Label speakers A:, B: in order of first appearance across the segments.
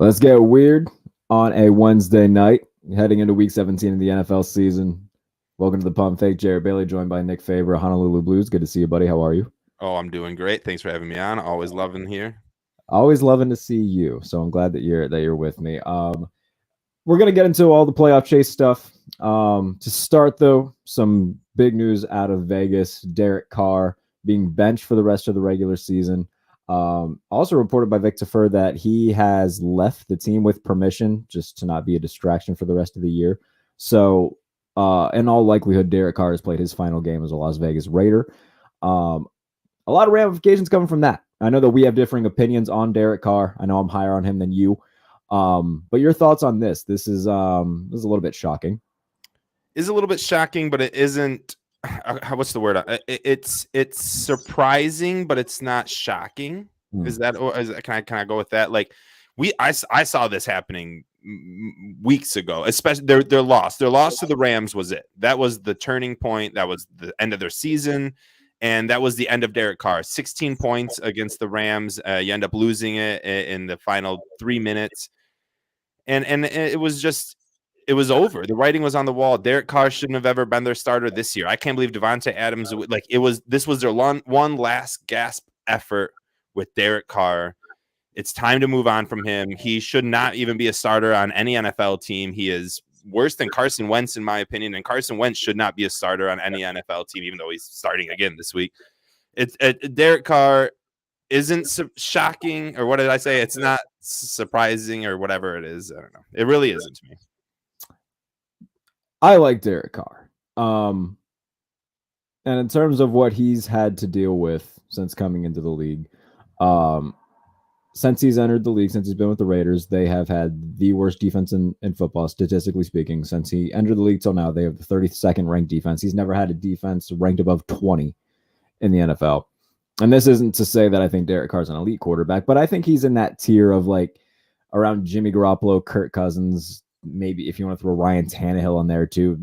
A: Let's get weird on a Wednesday night, heading into Week 17 of the NFL season. Welcome to the Pump Fake. Jared Bailey, joined by Nick Faber, Honolulu Blues. Good to see you, buddy. How are you?
B: Oh, I'm doing great. Thanks for having me on. Always loving here.
A: Always loving to see you. So I'm glad that you're with me. We're gonna get into all the playoff chase stuff. To start though, some big news out of Vegas: Derek Carr being benched for the rest of the regular season. Also reported by Vic Tafur that he has left the team with permission, just to not be a distraction for the rest of the year. So, in all likelihood, Derek Carr has played his final game as a Las Vegas Raider. A lot of ramifications coming from that. I know that we have differing opinions on Derek Carr. I know I'm higher on him than you. But your thoughts on this? This is a little bit shocking.
B: It's a little bit shocking, but it isn't. What's the word? It's surprising, but it's not shocking. Is that, or can I go with that? Like I saw this happening weeks ago. Especially their loss. Their loss to the Rams was it. That was the turning point. That was the end of their season. And that was the end of Derek Carr. 16 points against the Rams. You end up losing it in the final 3 minutes. And it was over. The writing was on the wall. Derek Carr shouldn't have ever been their starter this year. I can't believe Devontae Adams, this was their one last gasp effort with Derek Carr. It's time to move on from him. He should not even be a starter on any NFL team. He is worse than Carson Wentz, in my opinion, and Carson Wentz should not be a starter on any NFL team, even though he's starting again this week. Derek Carr isn't shocking, or what did I say? It's not surprising, or whatever it is. I don't know. It really isn't to me.
A: I like Derek Carr. And in terms of what he's had to deal with since coming into the league, since he's entered the league, since he's been with the Raiders, they have had the worst defense in football, statistically speaking. Since he entered the league till now, they have the 32nd ranked defense. He's never had a defense ranked above 20 in the NFL. And this isn't to say that I think Derek Carr's an elite quarterback, but I think he's in that tier of like around Jimmy Garoppolo, Kirk Cousins, maybe if you want to throw Ryan Tannehill in there too.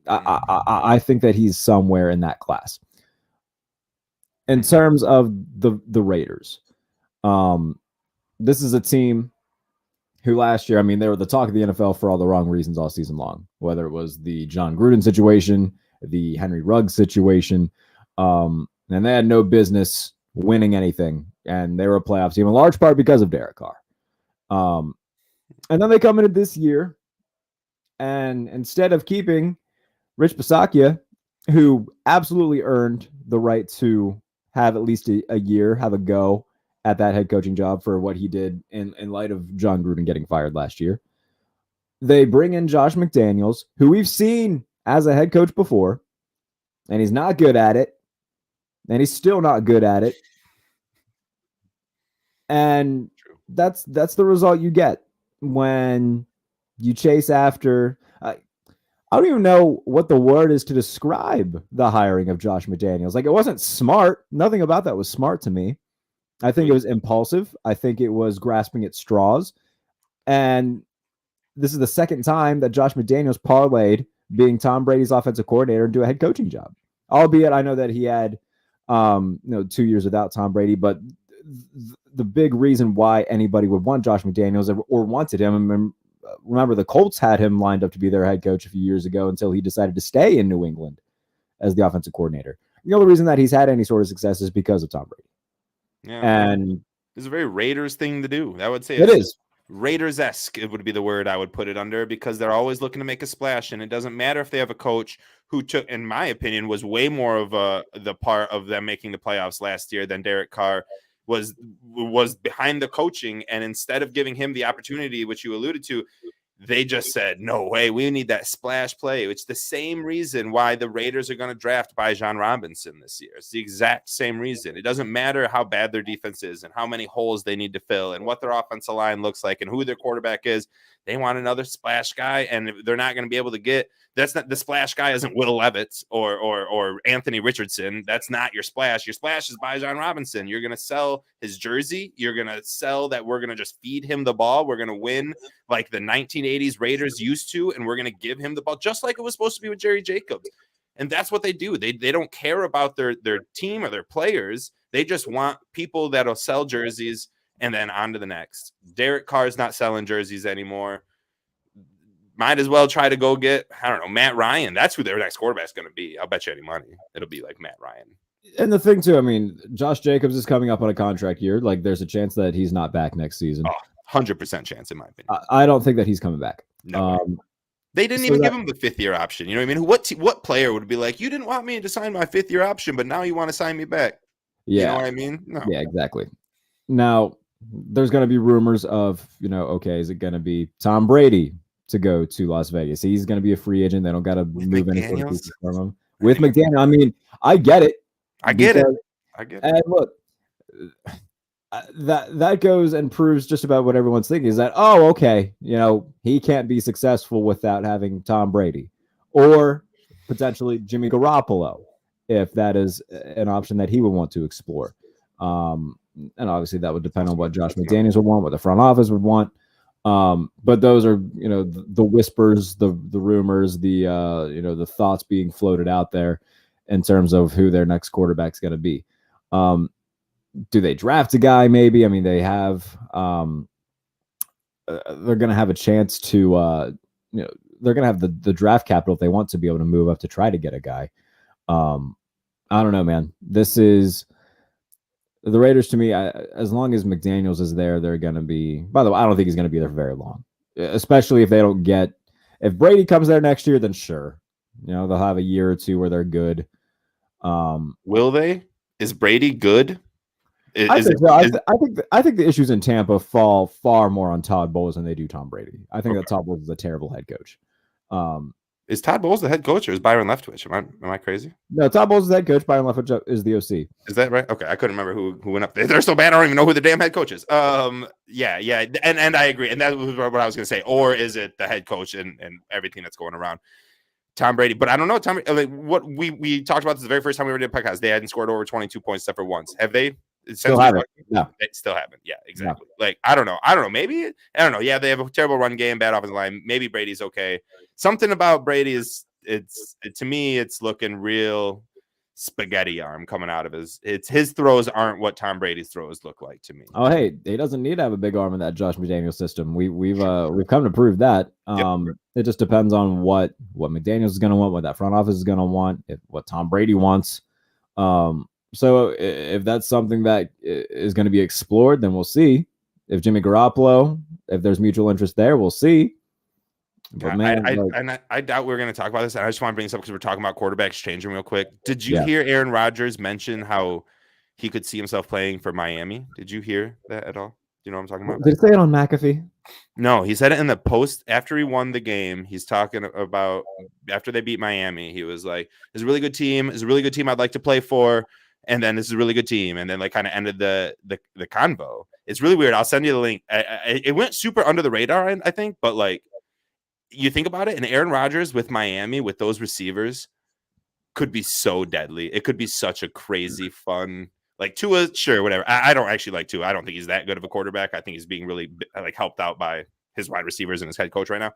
A: I think that he's somewhere in that class. In terms of the Raiders, this is a team who last year, I mean, they were the talk of the NFL for all the wrong reasons all season long, whether it was the John Gruden situation, the Henry Ruggs situation, and they had no business winning anything, and they were a playoff team in large part because of Derek Carr. And then they come into this year, and instead of keeping Rich Bisaccia, who absolutely earned the right to have at least a year, have a go at that head coaching job for what he did in light of John Gruden getting fired last year, they bring in Josh McDaniels, who we've seen as a head coach before, and he's not good at it, and he's still not good at it. And that's the result you get when you chase after. I don't even know what the word is to describe the hiring of Josh McDaniels. Like, it wasn't smart. Nothing about that was smart to me. I think it was impulsive. I think it was grasping at straws. And this is the second time that Josh McDaniels parlayed being Tom Brady's offensive coordinator into a head coaching job. Albeit I know that he had 2 years without Tom Brady, but the big reason why anybody would want Josh McDaniels or wanted him, and remember the Colts had him lined up to be their head coach a few years ago until he decided to stay in New England as the offensive coordinator. The only reason that he's had any sort of success is because of Tom Brady.
B: Yeah,
A: and
B: it's a very Raiders thing to do. I would say
A: it is
B: Raiders-esque. It would be the word I would put it under, because they're always looking to make a splash, and it doesn't matter if they have a coach who took, in my opinion, was way more of the part of them making the playoffs last year than Derek Carr was behind the coaching. And instead of giving him the opportunity, which you alluded to, they just said, no way, we need that splash play. It's the same reason why the Raiders are going to draft Bijan Robinson this year. It's the exact same reason. It doesn't matter how bad their defense is and how many holes they need to fill and what their offensive line looks like and who their quarterback is. They want another splash guy, and they're not going to be able to get – that's not – the splash guy isn't Will Levis or Anthony Richardson. That's not your splash. Your splash is Bijan Robinson. You're going to sell his jersey. You're going to sell that we're going to just feed him the ball. We're going to win like the 1980s Raiders used to, and we're going to give him the ball just like it was supposed to be with Jerry Jacobs. And that's what they do. They don't care about their team or their players. They just want people that'll sell jerseys and then on to the next. Derek Carr's not selling jerseys anymore. Might as well try to go get, I don't know, Matt Ryan. That's who their next quarterback's going to be. I'll bet you any money it'll be like Matt Ryan.
A: And the thing too, I mean, Josh Jacobs is coming up on a contract year. Like, there's a chance that he's not back next season.
B: 100% chance, in my opinion.
A: I don't think that he's coming back.
B: No. They didn't even give him the 5th-year option. You know what I mean? What player would be like, you didn't want me to sign my 5th-year option, but now you want to sign me back?
A: Yeah.
B: You know what I mean? No.
A: Yeah, exactly. Now, there's going to be rumors of, okay, is it going to be Tom Brady to go to Las Vegas? He's going to be a free agent. They don't got to move any sort of pieces from him. With McDaniel, I mean, I get it.
B: I get it.
A: And look, that goes and proves just about what everyone's thinking is that, oh, okay, he can't be successful without having Tom Brady or potentially Jimmy Garoppolo, if that is an option that he would want to explore. And obviously that would depend on what Josh McDaniels would want, what the front office would want. But those are, the whispers, the rumors, the thoughts being floated out there in terms of who their next quarterback's going to be. Do they draft a guy? Maybe. I mean, they have. They're going to have a chance to. They're going to have the draft capital if they want to be able to move up to try to get a guy. I don't know, man. This is the Raiders to me. As long as McDaniels is there, they're going to be. By the way, I don't think he's going to be there for very long, especially if they don't get. If Brady comes there next year, then sure, they'll have a year or two where they're good.
B: Will they? Is Brady good?
A: I think the issues in Tampa fall far more on Todd Bowles than they do Tom Brady. I think that Todd Bowles is a terrible head coach.
B: Is Todd Bowles the head coach or is Byron Leftwich? Am I crazy?
A: No, Todd Bowles is the head coach. Byron Leftwich is the OC.
B: Is that right? Okay, I couldn't remember who went up there. They're so bad, I don't even know who the damn head coach is. Yeah, and I agree. And that was what I was going to say. Or is it the head coach and everything that's going around? Tom Brady, but I don't know. What we talked about this the very first time we were doing a podcast. They hadn't scored over 22 points except for once. Have they?
A: Still haven't. No.
B: They still haven't. Yeah, exactly. No. Like, I don't know. Maybe, I don't know. Yeah, they have a terrible run game, bad offensive line. Maybe Brady's okay. Something about Brady is, to me, it's looking real spaghetti arm coming out of his throws aren't what Tom Brady's throws look like to me.
A: Oh, hey, he doesn't need to have a big arm in that Josh McDaniels system. We've come to prove that. It just depends on what McDaniels is going to want, what that front office is going to want, what Tom Brady wants. So if that's something that is going to be explored, then we'll see. If Jimmy Garoppolo, if there's mutual interest there, we'll see. But man,
B: I doubt we're going to talk about this. And I just want to bring this up because we're talking about quarterbacks changing real quick. Did you hear Aaron Rodgers mention how he could see himself playing for Miami? Did you hear that at all? Do you know what I'm talking about?
A: Did he say it on McAfee?
B: No, he said it in the post after he won the game. He's talking about after they beat Miami. He was like, "It's a really good team. It's a really good team I'd like to play for." And then this is a really good team. And then like kind of ended the convo. It's really weird. I'll send you the link. It went super under the radar, I think, but like you think about it, and Aaron Rodgers with Miami with those receivers could be so deadly. It could be such a crazy fun. Like Tua, sure, whatever. I don't actually like Tua. I don't think he's that good of a quarterback. I think he's being really like helped out by his wide receivers and his head coach right now.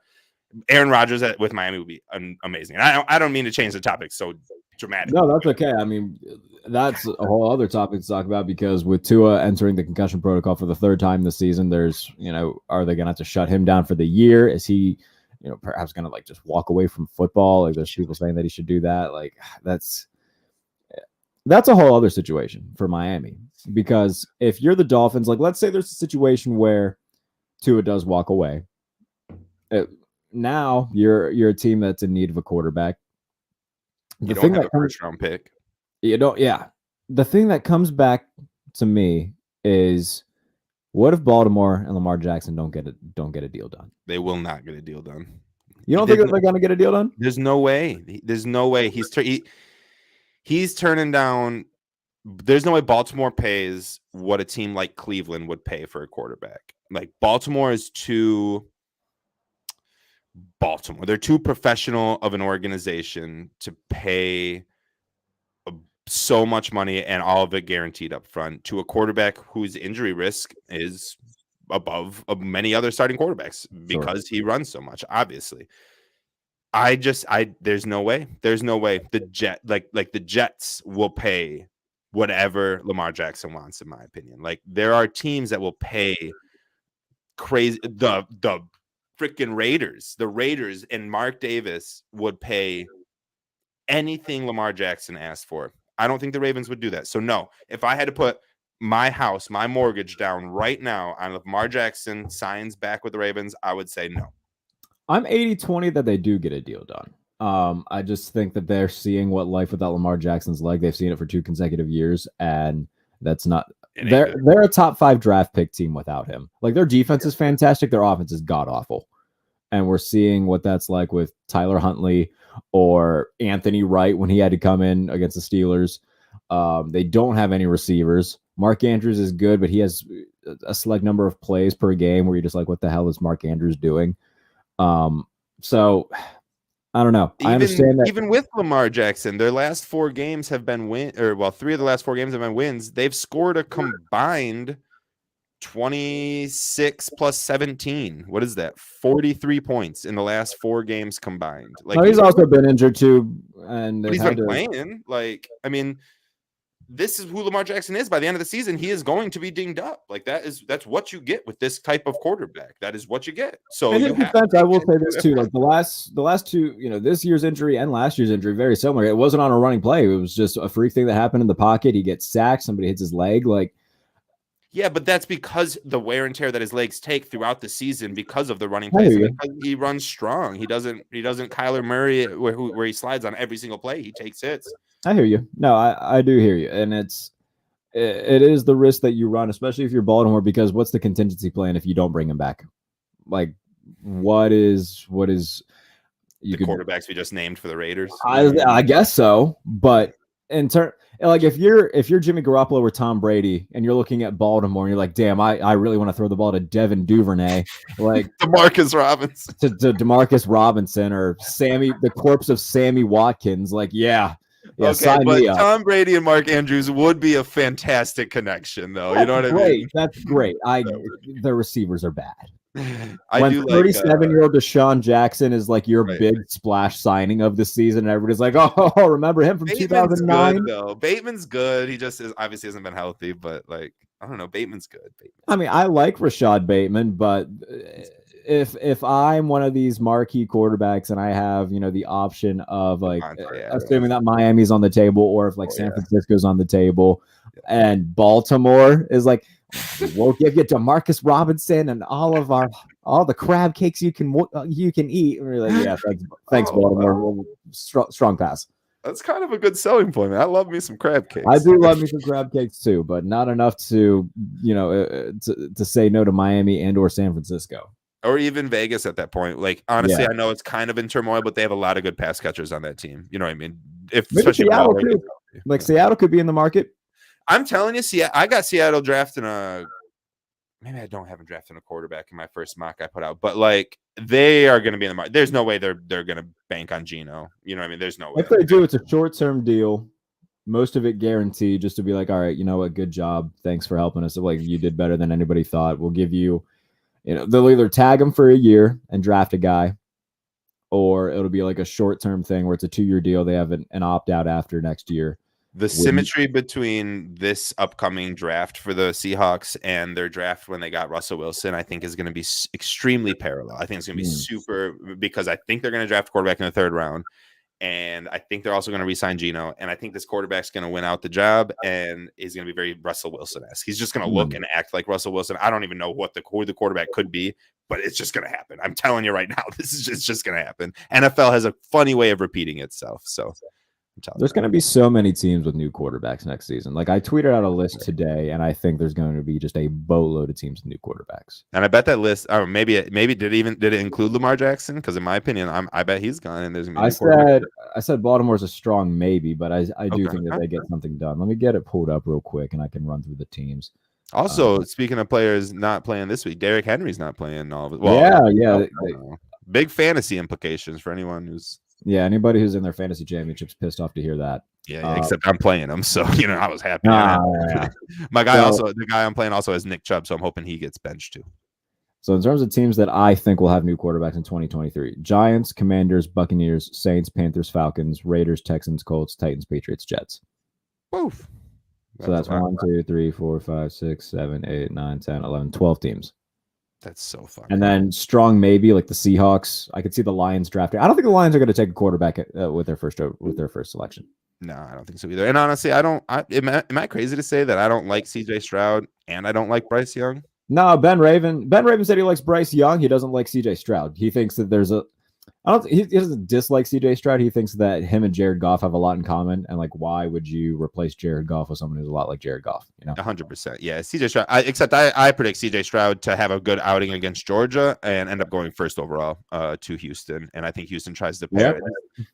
B: Aaron Rodgers with Miami would be amazing. And I don't mean to change the topic so dramatic.
A: No, that's okay. I mean, that's a whole other topic to talk about because with Tua entering the concussion protocol for the 3rd time this season, there's, are they going to have to shut him down for the year? Is he, perhaps going to like just walk away from football? Like there's people saying that he should do that. Like that's a whole other situation for Miami because if you're the Dolphins, like let's say there's a situation where Tua does walk away. Now you're a team that's in need of a quarterback.
B: You don't have a first-round pick.
A: You don't. Yeah. The thing that comes back to me is, what if Baltimore and Lamar Jackson don't get a deal done?
B: They will not get a deal done.
A: You don't think they're going to get a deal done?
B: There's no way. There's no way. He's turning down. There's no way Baltimore pays what a team like Cleveland would pay for a quarterback. Like Baltimore is too. Baltimore. They're too professional of an organization to pay so much money and all of it guaranteed up front to a quarterback whose injury risk is above many other starting quarterbacks because he runs so much, obviously. There's no way. The Jets will pay whatever Lamar Jackson wants, in my opinion. Like, there are teams that will pay crazy. The freaking Raiders, and Mark Davis would pay anything Lamar Jackson asked for. I don't think the Ravens would do that. So no, if I had to put my house, my mortgage down right now on if Lamar Jackson signs back with the Ravens, I would say no.
A: I'm 80-20 that they do get a deal done. I just think that they're seeing what life without Lamar Jackson's like. They've seen it for 2 consecutive years, and that's not. They're a top 5 draft pick team without him. Like, their defense is fantastic. Their offense is god awful, and we're seeing what that's like with Tyler Huntley or Anthony Wright when he had to come in against the Steelers. They don't have any receivers. Mark Andrews is good, but he has a select number of plays per game where you're just like, what the hell is Mark Andrews doing? So I don't know. I understand that
B: even with Lamar Jackson, their last 4 games have been 3 of the last 4 games have been wins. They've scored a combined 26 plus 17. What is that? 43 points in the last 4 games combined. Like,
A: he's also been injured too, and
B: he's been playing. Like, I mean, this is who Lamar Jackson is. By the end of the season, he is going to be dinged up. Like, that's what you get with this type of quarterback. That is what you get. So
A: in defense, I will say this too. Like, the last 2, this year's injury and last year's injury, very similar. It wasn't on a running play. It was just a freak thing that happened in the pocket. He gets sacked. Somebody hits his leg. Like,
B: yeah, but that's because the wear and tear that his legs take throughout the season because of the running plays. Because he runs strong. He doesn't Kyler Murray where he slides on every single play. He takes hits.
A: I hear you. No, I do hear you. And it is the risk that you run, especially if you're Baltimore, because what's the contingency plan if you don't bring him back? Like, what is
B: the quarterbacks we just named for the Raiders?
A: I guess so. But in turn, like, if you're Jimmy Garoppolo or Tom Brady and you're looking at Baltimore and you're like, damn, I really want to throw the ball to Devin Duvernay, like
B: DeMarcus Robinson,
A: to DeMarcus Robinson or the corpse of Sammy Watkins, like, yeah,
B: okay, but Tom Brady and Mark Andrews would be a fantastic connection, though. You know what I mean?
A: That's great. The receivers are bad.
B: When
A: 37-year-old Deshaun Jackson is like your big splash signing of the season, and everybody's like, oh, remember him from 2009?
B: Bateman's good. He just obviously hasn't been healthy, but like, I don't know. Bateman's good.
A: I mean, I like Rashad Bateman, but if I'm one of these marquee quarterbacks and I have, the option of like, assuming that Miami's on the table, or if like San Francisco's on the table, and Baltimore is like, we'll give you DeMarcus Robinson and all the crab cakes you can eat. And we're like, yeah, thanks, Baltimore. Strong pass.
B: That's kind of a good selling point, man. I love me some crab cakes.
A: I do love me some crab cakes too, but not enough to to say no to Miami and or San Francisco.
B: Or even Vegas at that point. Like, honestly, I know it's kind of in turmoil, but they have a lot of good pass catchers on that team. You know what I mean? Especially
A: Seattle too. Like, Seattle could be in the market.
B: I'm telling you, I got Seattle drafting maybe I don't have them drafting a quarterback in my first mock I put out, but like, they are going to be in the market. There's no way they're going to bank on Geno. You know what I mean? There's no way.
A: If they do, it's a short-term deal. Most of it guaranteed, just to be like, all right, you know what? Good job. Thanks for helping us. Like, you did better than anybody thought. We'll give you, they'll either tag him for a year and draft a guy, or it'll be like a short-term thing where it's a 2-year deal. They have an opt-out after next year.
B: The symmetry between this upcoming draft for the Seahawks and their draft when they got Russell Wilson, I think, is going to be extremely parallel. I think it's going to be super, because I think they're going to draft a quarterback in the 3rd round. And I think they're also going to re-sign Geno. And I think this quarterback's going to win out the job and is going to be very Russell Wilson-esque. He's just going to look and act like Russell Wilson. I don't even know who the quarterback could be, but it's just going to happen. I'm telling you right now, this is just going to happen. NFL has a funny way of repeating itself. So
A: there's going to be so many teams with new quarterbacks next season. Like, I tweeted out a list today, and I think there's going to be just a boatload of teams with new quarterbacks.
B: And I bet that list, maybe did it include Lamar Jackson? Because in my opinion, I bet he's gone. And there's going to be
A: I said Baltimore's a strong maybe, but I do think that they get something done. Let me get it pulled up real quick, and I can run through the teams.
B: Also, speaking of players not playing this week, Derrick Henry's not playing all of it.
A: Well,
B: big fantasy implications for anyone who's.
A: Yeah, anybody who's in their fantasy championships pissed off to hear that.
B: Yeah, except I'm playing them, so I was happy. The guy I'm playing also has Nick Chubb, so I'm hoping he gets benched too.
A: So in terms of teams that I think will have new quarterbacks in 2023, Giants, Commanders, Buccaneers, Saints, Panthers, Falcons, Raiders, Texans, Colts, Titans, Patriots, Jets.
B: Oof.
A: So that's 1, 2, 3, 4, 5, 6, 7, 8, 9, 10, 11, 12 teams.
B: That's so fucking.
A: And then strong maybe like the Seahawks. I could see the Lions drafting. I don't think the Lions are going to take a quarterback with their first selection.
B: No, I don't think so either. And honestly, am I crazy to say that I don't like CJ Stroud and I don't like Bryce Young?
A: No, Ben Raven said he likes Bryce Young. He doesn't like CJ Stroud. He thinks that he doesn't dislike CJ Stroud. He thinks that him and Jared Goff have a lot in common. And like, why would you replace Jared Goff with someone who's a lot like Jared Goff?
B: 100%. Yeah. CJ Stroud. I predict CJ Stroud to have a good outing against Georgia and end up going first overall to Houston. And I think Houston tries to pair. Yep.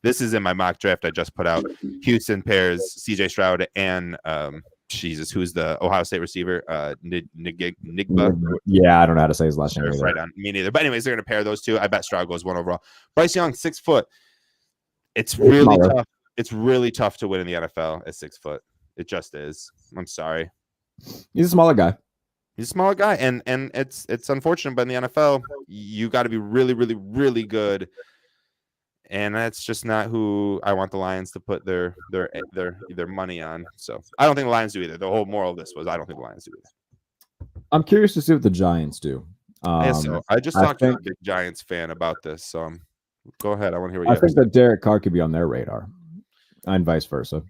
B: This is in my mock draft I just put out. Houston pairs CJ Stroud and who's the Ohio State receiver? Nigba.
A: Yeah, I don't know how to say his last name.
B: Right on, me neither. But anyways, they're going to pair those two. I bet Stroud goes 1 overall. Bryce Young, 6 foot. It's really tough. It's really tough to win in the NFL at 6 foot. It just is. I'm sorry.
A: He's a smaller guy.
B: He's a smaller guy, and it's unfortunate, but in the NFL, you got to be really, really, really good. And that's just not who I want the Lions to put their money on. So I don't think the Lions do either. The whole moral of this was I don't think the Lions do either.
A: I'm curious to see what the Giants do.
B: So I just talked to a big Giants fan about this. So go ahead. I want to hear what you have.
A: I think that Derek Carr could be on their radar, and vice versa.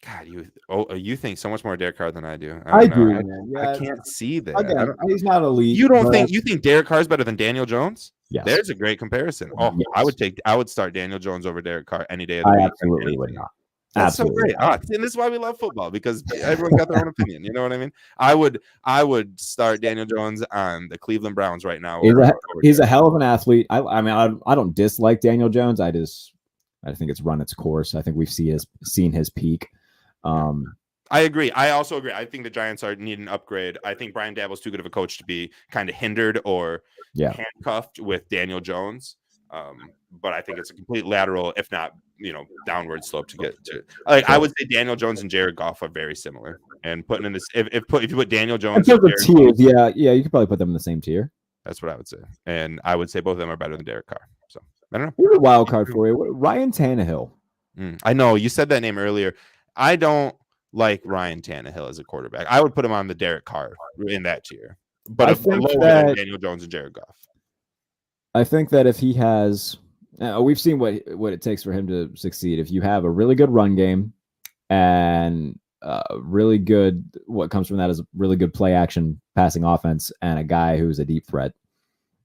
B: God, you think so much more Derek Carr than I do.
A: I do.
B: I can't see that.
A: Again, he's not elite.
B: You think Derek Carr is better than Daniel Jones?
A: Yes.
B: There's a great comparison. Oh, yes. I would start Daniel Jones over Derek Carr any day of
A: the
B: week.
A: I absolutely would not.
B: That's absolutely so great. And this is why we love football, because everyone got their own opinion. You know what I mean? I would start Daniel Jones on the Cleveland Browns right now.
A: He's a hell of an athlete. I mean, I don't dislike Daniel Jones. I think it's run its course. I think we've seen his peak.
B: I agree. I also agree. I think the Giants need an upgrade. I think Brian Daboll's too good of a coach to be kind of hindered or handcuffed with Daniel Jones. But I think it's a complete lateral, if not, downward slope to get to. I would say Daniel Jones and Jared Goff are very similar. And putting in this, if you put Daniel Jones,
A: in terms of tiers, you could probably put them in the same tier.
B: That's what I would say. And I would say both of them are better than Derek Carr. So I don't know.
A: Here's a wild card for you, Ryan Tannehill.
B: I know you said that name earlier. I don't like Ryan Tannehill as a quarterback. I would put him on the Derek Carr in that tier, but lower than Daniel Jones and Jared Goff.
A: I think that if he has, we've seen what it takes for him to succeed. If you have a really good run game and really good, what comes from that is really good play action passing offense and a guy who's a deep threat.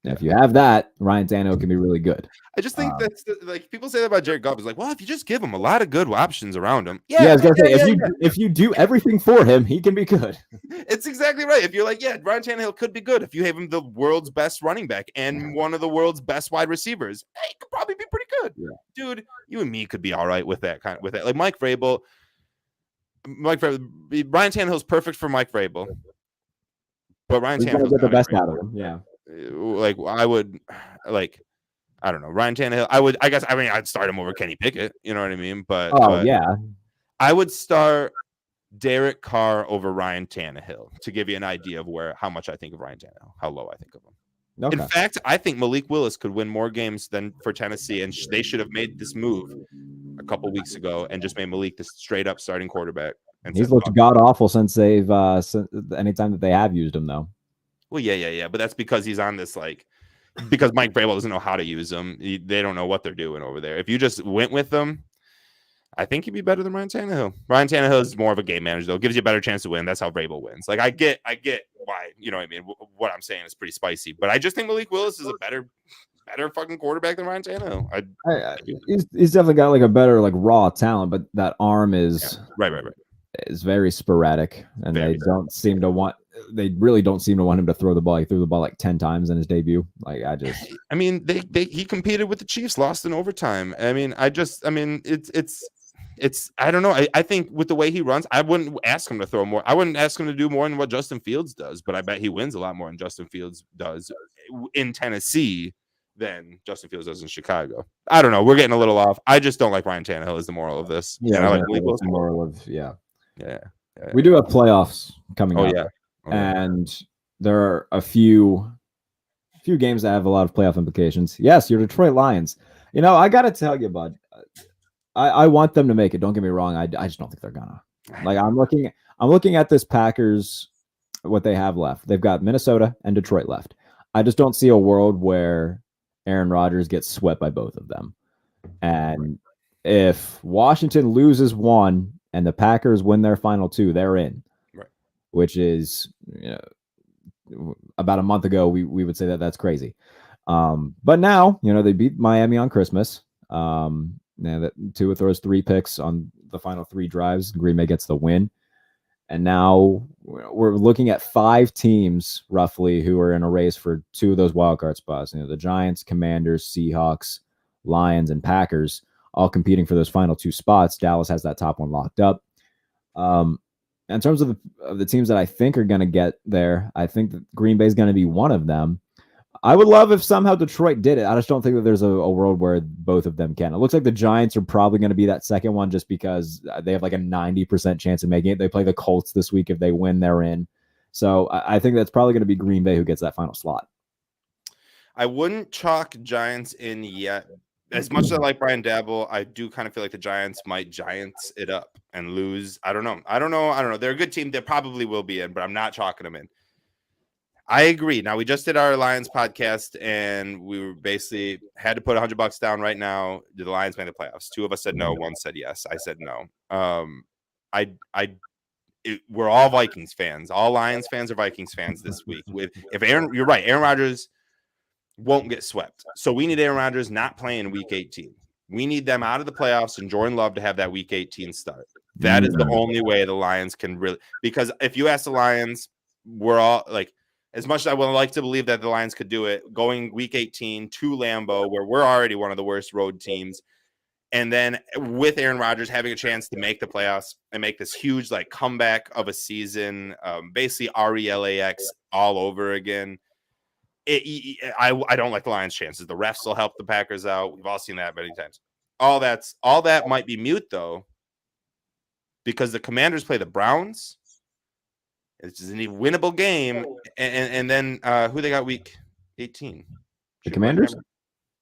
A: If you have that, Ryan Tannehill can be really good.
B: I just think that's like people say that about Jared Goff. It's like, well, if you just give him a lot of good options around him,
A: I was gonna say if you do everything for him, he can be good.
B: It's exactly right. If you're like, Ryan Tannehill could be good if you have him the world's best running back and one of the world's best wide receivers. He could probably be pretty good, dude. You and me could be all right with that Like Mike Vrabel. Ryan Tannehill is perfect for Mike Vrabel, but Ryan Tannehill
A: get the best out of him. Yeah.
B: Like I don't know, Ryan Tannehill. I'd start him over Kenny Pickett. You know what I mean? But I would start Derek Carr over Ryan Tannehill to give you an idea of how much I think of Ryan Tannehill, how low I think of him. Okay. In fact, I think Malik Willis could win more games than for Tennessee, and they should have made this move a couple weeks ago and just made Malik the straight up starting quarterback. And
A: he's looked god awful since they've anytime that they have used him though.
B: Well, yeah, but that's because he's on this because Mike Vrabel doesn't know how to use them. They don't know what they're doing over there. If you just went with them, I think he'd be better than Ryan Tannehill. Ryan Tannehill is more of a game manager, though. Gives you a better chance to win. That's how Vrabel wins. Like I get why. You know what I mean? What I'm saying is pretty spicy, but I just think Malik Willis is a better fucking quarterback than Ryan Tannehill.
A: He's definitely got like a better raw talent, but that arm is
B: right.
A: Is very sporadic, and they really don't seem to want him to throw the ball. He threw the ball like 10 times in his debut.
B: He competed with the Chiefs, lost in overtime. It's I don't know. I think with the way he runs, I wouldn't ask him to throw more. I wouldn't ask him to do more than what Justin Fields does, but I bet he wins a lot more than Justin Fields does in Tennessee than Justin Fields does in Chicago. I don't know. We're getting a little off. I just don't like Ryan Tannehill is the moral of this.
A: Yeah,
B: I like
A: the moral of
B: Yeah.
A: We do have playoffs coming up.
B: Yeah.
A: And there are a few games that have a lot of playoff implications. Yes, your Detroit Lions. I got to tell you, bud, I want them to make it. Don't get me wrong. I just don't think they're gonna. Like I'm looking at this Packers, what they have left. They've got Minnesota and Detroit left. I just don't see a world where Aaron Rodgers gets swept by both of them. And if Washington loses one and the Packers win their final two, they're in.
B: Right.
A: Which is, about a month ago, we would say that that's crazy. But now, they beat Miami on Christmas. That Tua throws 3 picks on the final 3 drives. Green Bay gets the win. And now we're looking at 5 teams roughly who are in a race for 2 of those wildcard spots. The Giants, Commanders, Seahawks, Lions, and Packers all competing for those final 2 spots. Dallas has that top one locked up. In terms of the teams that I think are going to get there, I think that Green Bay is going to be one of them. I would love if somehow Detroit did it. I just don't think that there's a world where both of them can. It looks like the Giants are probably going to be that second one just because they have like a 90% chance of making it. They play the Colts this week. If they win, they're in. So I think that's probably going to be Green Bay who gets that final slot.
B: I wouldn't chalk Giants in yet. As much as I like Brian Daboll, I do kind of feel like the Giants might Giants it up and lose. I don't know. They're a good team. They probably will be in, but I'm not chalking them in. I agree. Now, we just did our Lions podcast, and we were basically had to put $100 down right now. Do the Lions make the playoffs? 2 of us said no. 1 said yes. I said no. We're all Vikings fans. All Lions fans are Vikings fans this week. You're right. Aaron Rodgers won't get swept. So we need Aaron Rodgers not playing week 18. We need them out of the playoffs and Jordan Love to have that week 18 start. That is the only way the Lions can really, because if you ask the Lions, we're all like, as much as I would like to believe that the Lions could do it, going week 18 to Lambeau, where we're already one of the worst road teams, and then with Aaron Rodgers having a chance to make the playoffs and make this huge like comeback of a season, basically RELAX all over again. I don't like the Lions' chances. The refs will help the Packers out. We've all seen that many times. All that might be mute though, because the Commanders play the Browns. It's just a winnable game, and then who they got week 18?
A: The Commanders.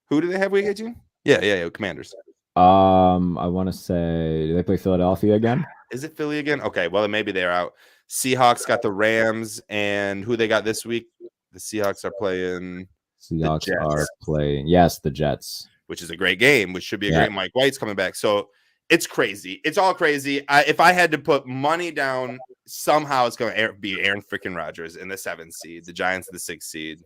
B: Who do they have week 18? Yeah, Commanders.
A: I want to say, do they play Philadelphia again?
B: Is it Philly again? Okay, well then maybe they're out. Seahawks got the Rams, and who they got this week? The Seahawks are playing.
A: Seahawks are playing. Yes, the Jets,
B: which is a great game. Which should be a great. Mike White's coming back, so it's crazy. It's all crazy. If I had to put money down, somehow it's going to be Aaron freaking Rodgers in the 7th seed, the Giants in the 6th seed,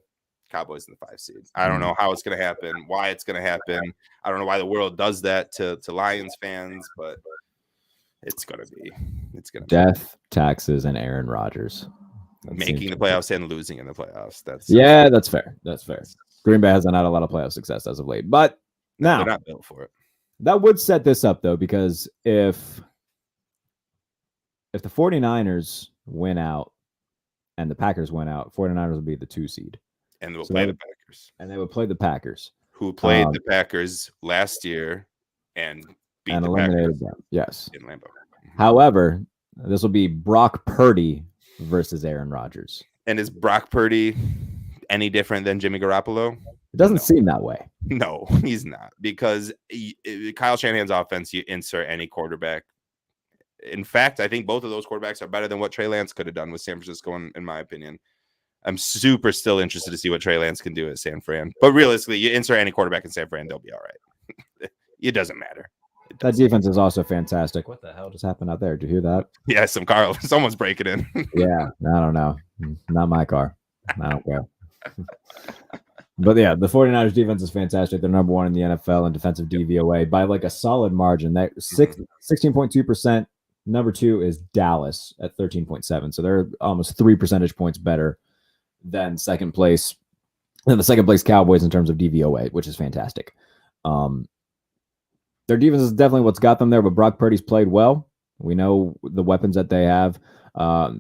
B: Cowboys in the 5th seed. I don't know how it's going to happen, why it's going to happen. I don't know why the world does that to Lions fans, but it's going to be.
A: Death, taxes, and Aaron Rodgers.
B: Making the playoffs and losing in the playoffs. That's
A: fair. That's fair. Green Bay hasn't had a lot of playoff success as of late, but now
B: they're not built for it.
A: That would set this up though, because if the 49ers win out and the Packers win out, 49ers will be the 2 seed.
B: And they will play the Packers.
A: And they would play the Packers.
B: Who played the Packers last year and beat the
A: eliminated
B: Packers
A: them. Yes.
B: In Lambeau.
A: However, this will be Brock Purdy versus Aaron Rodgers.
B: And is Brock Purdy any different than Jimmy Garoppolo?
A: It doesn't seem that way.
B: No, he's not, because Kyle Shanahan's offense, you insert any quarterback. In fact, I think both of those quarterbacks are better than what Trey Lance could have done with San Francisco, in my opinion. I'm super still interested to see what Trey Lance can do at San Fran. But realistically, you insert any quarterback in San Fran, they'll be all right. It doesn't matter.
A: That defense is also fantastic. What the hell just happened out there? Did you hear that?
B: Yeah, someone's breaking in.
A: Yeah, I don't know. Not my car. I don't care. But yeah, the 49ers defense is fantastic. They're number 1 in the NFL in defensive DVOA by like a solid margin. That 16.2%. Number 2 is Dallas at 13.7. So they're almost 3 percentage points better than the second place Cowboys in terms of DVOA, which is fantastic. Their defense is definitely what's got them there, but Brock Purdy's played well. We know the weapons that they have. A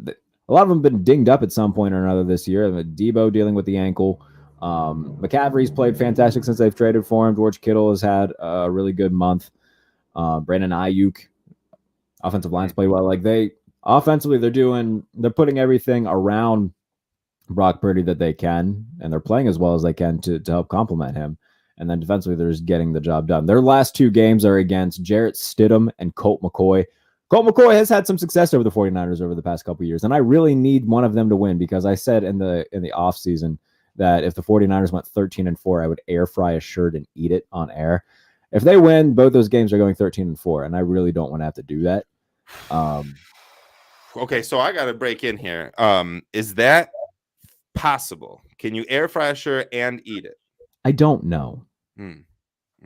A: lot of them have been dinged up at some point or another this year. Debo dealing with the ankle. McCaffrey's played fantastic since they've traded for him. George Kittle has had a really good month. Brandon Ayuk, offensive line's played well. Like offensively, they're putting everything around Brock Purdy that they can, and they're playing as well as they can to help complement him. And then defensively, they're just getting the job done. Their last 2 games are against Jarrett Stidham and Colt McCoy, Colt McCoy has had some success over the 49ers over the past couple of years, and I really need one of them to win because I said in the offseason that if the 49ers went 13-4, I would air fry a shirt and eat it on air. If they win, both those games are going 13-4, and I really don't want to have to do that.
B: Okay, so I got to break in here. Is that possible? Can you air fry a shirt and eat it?
A: I don't know.
B: I'm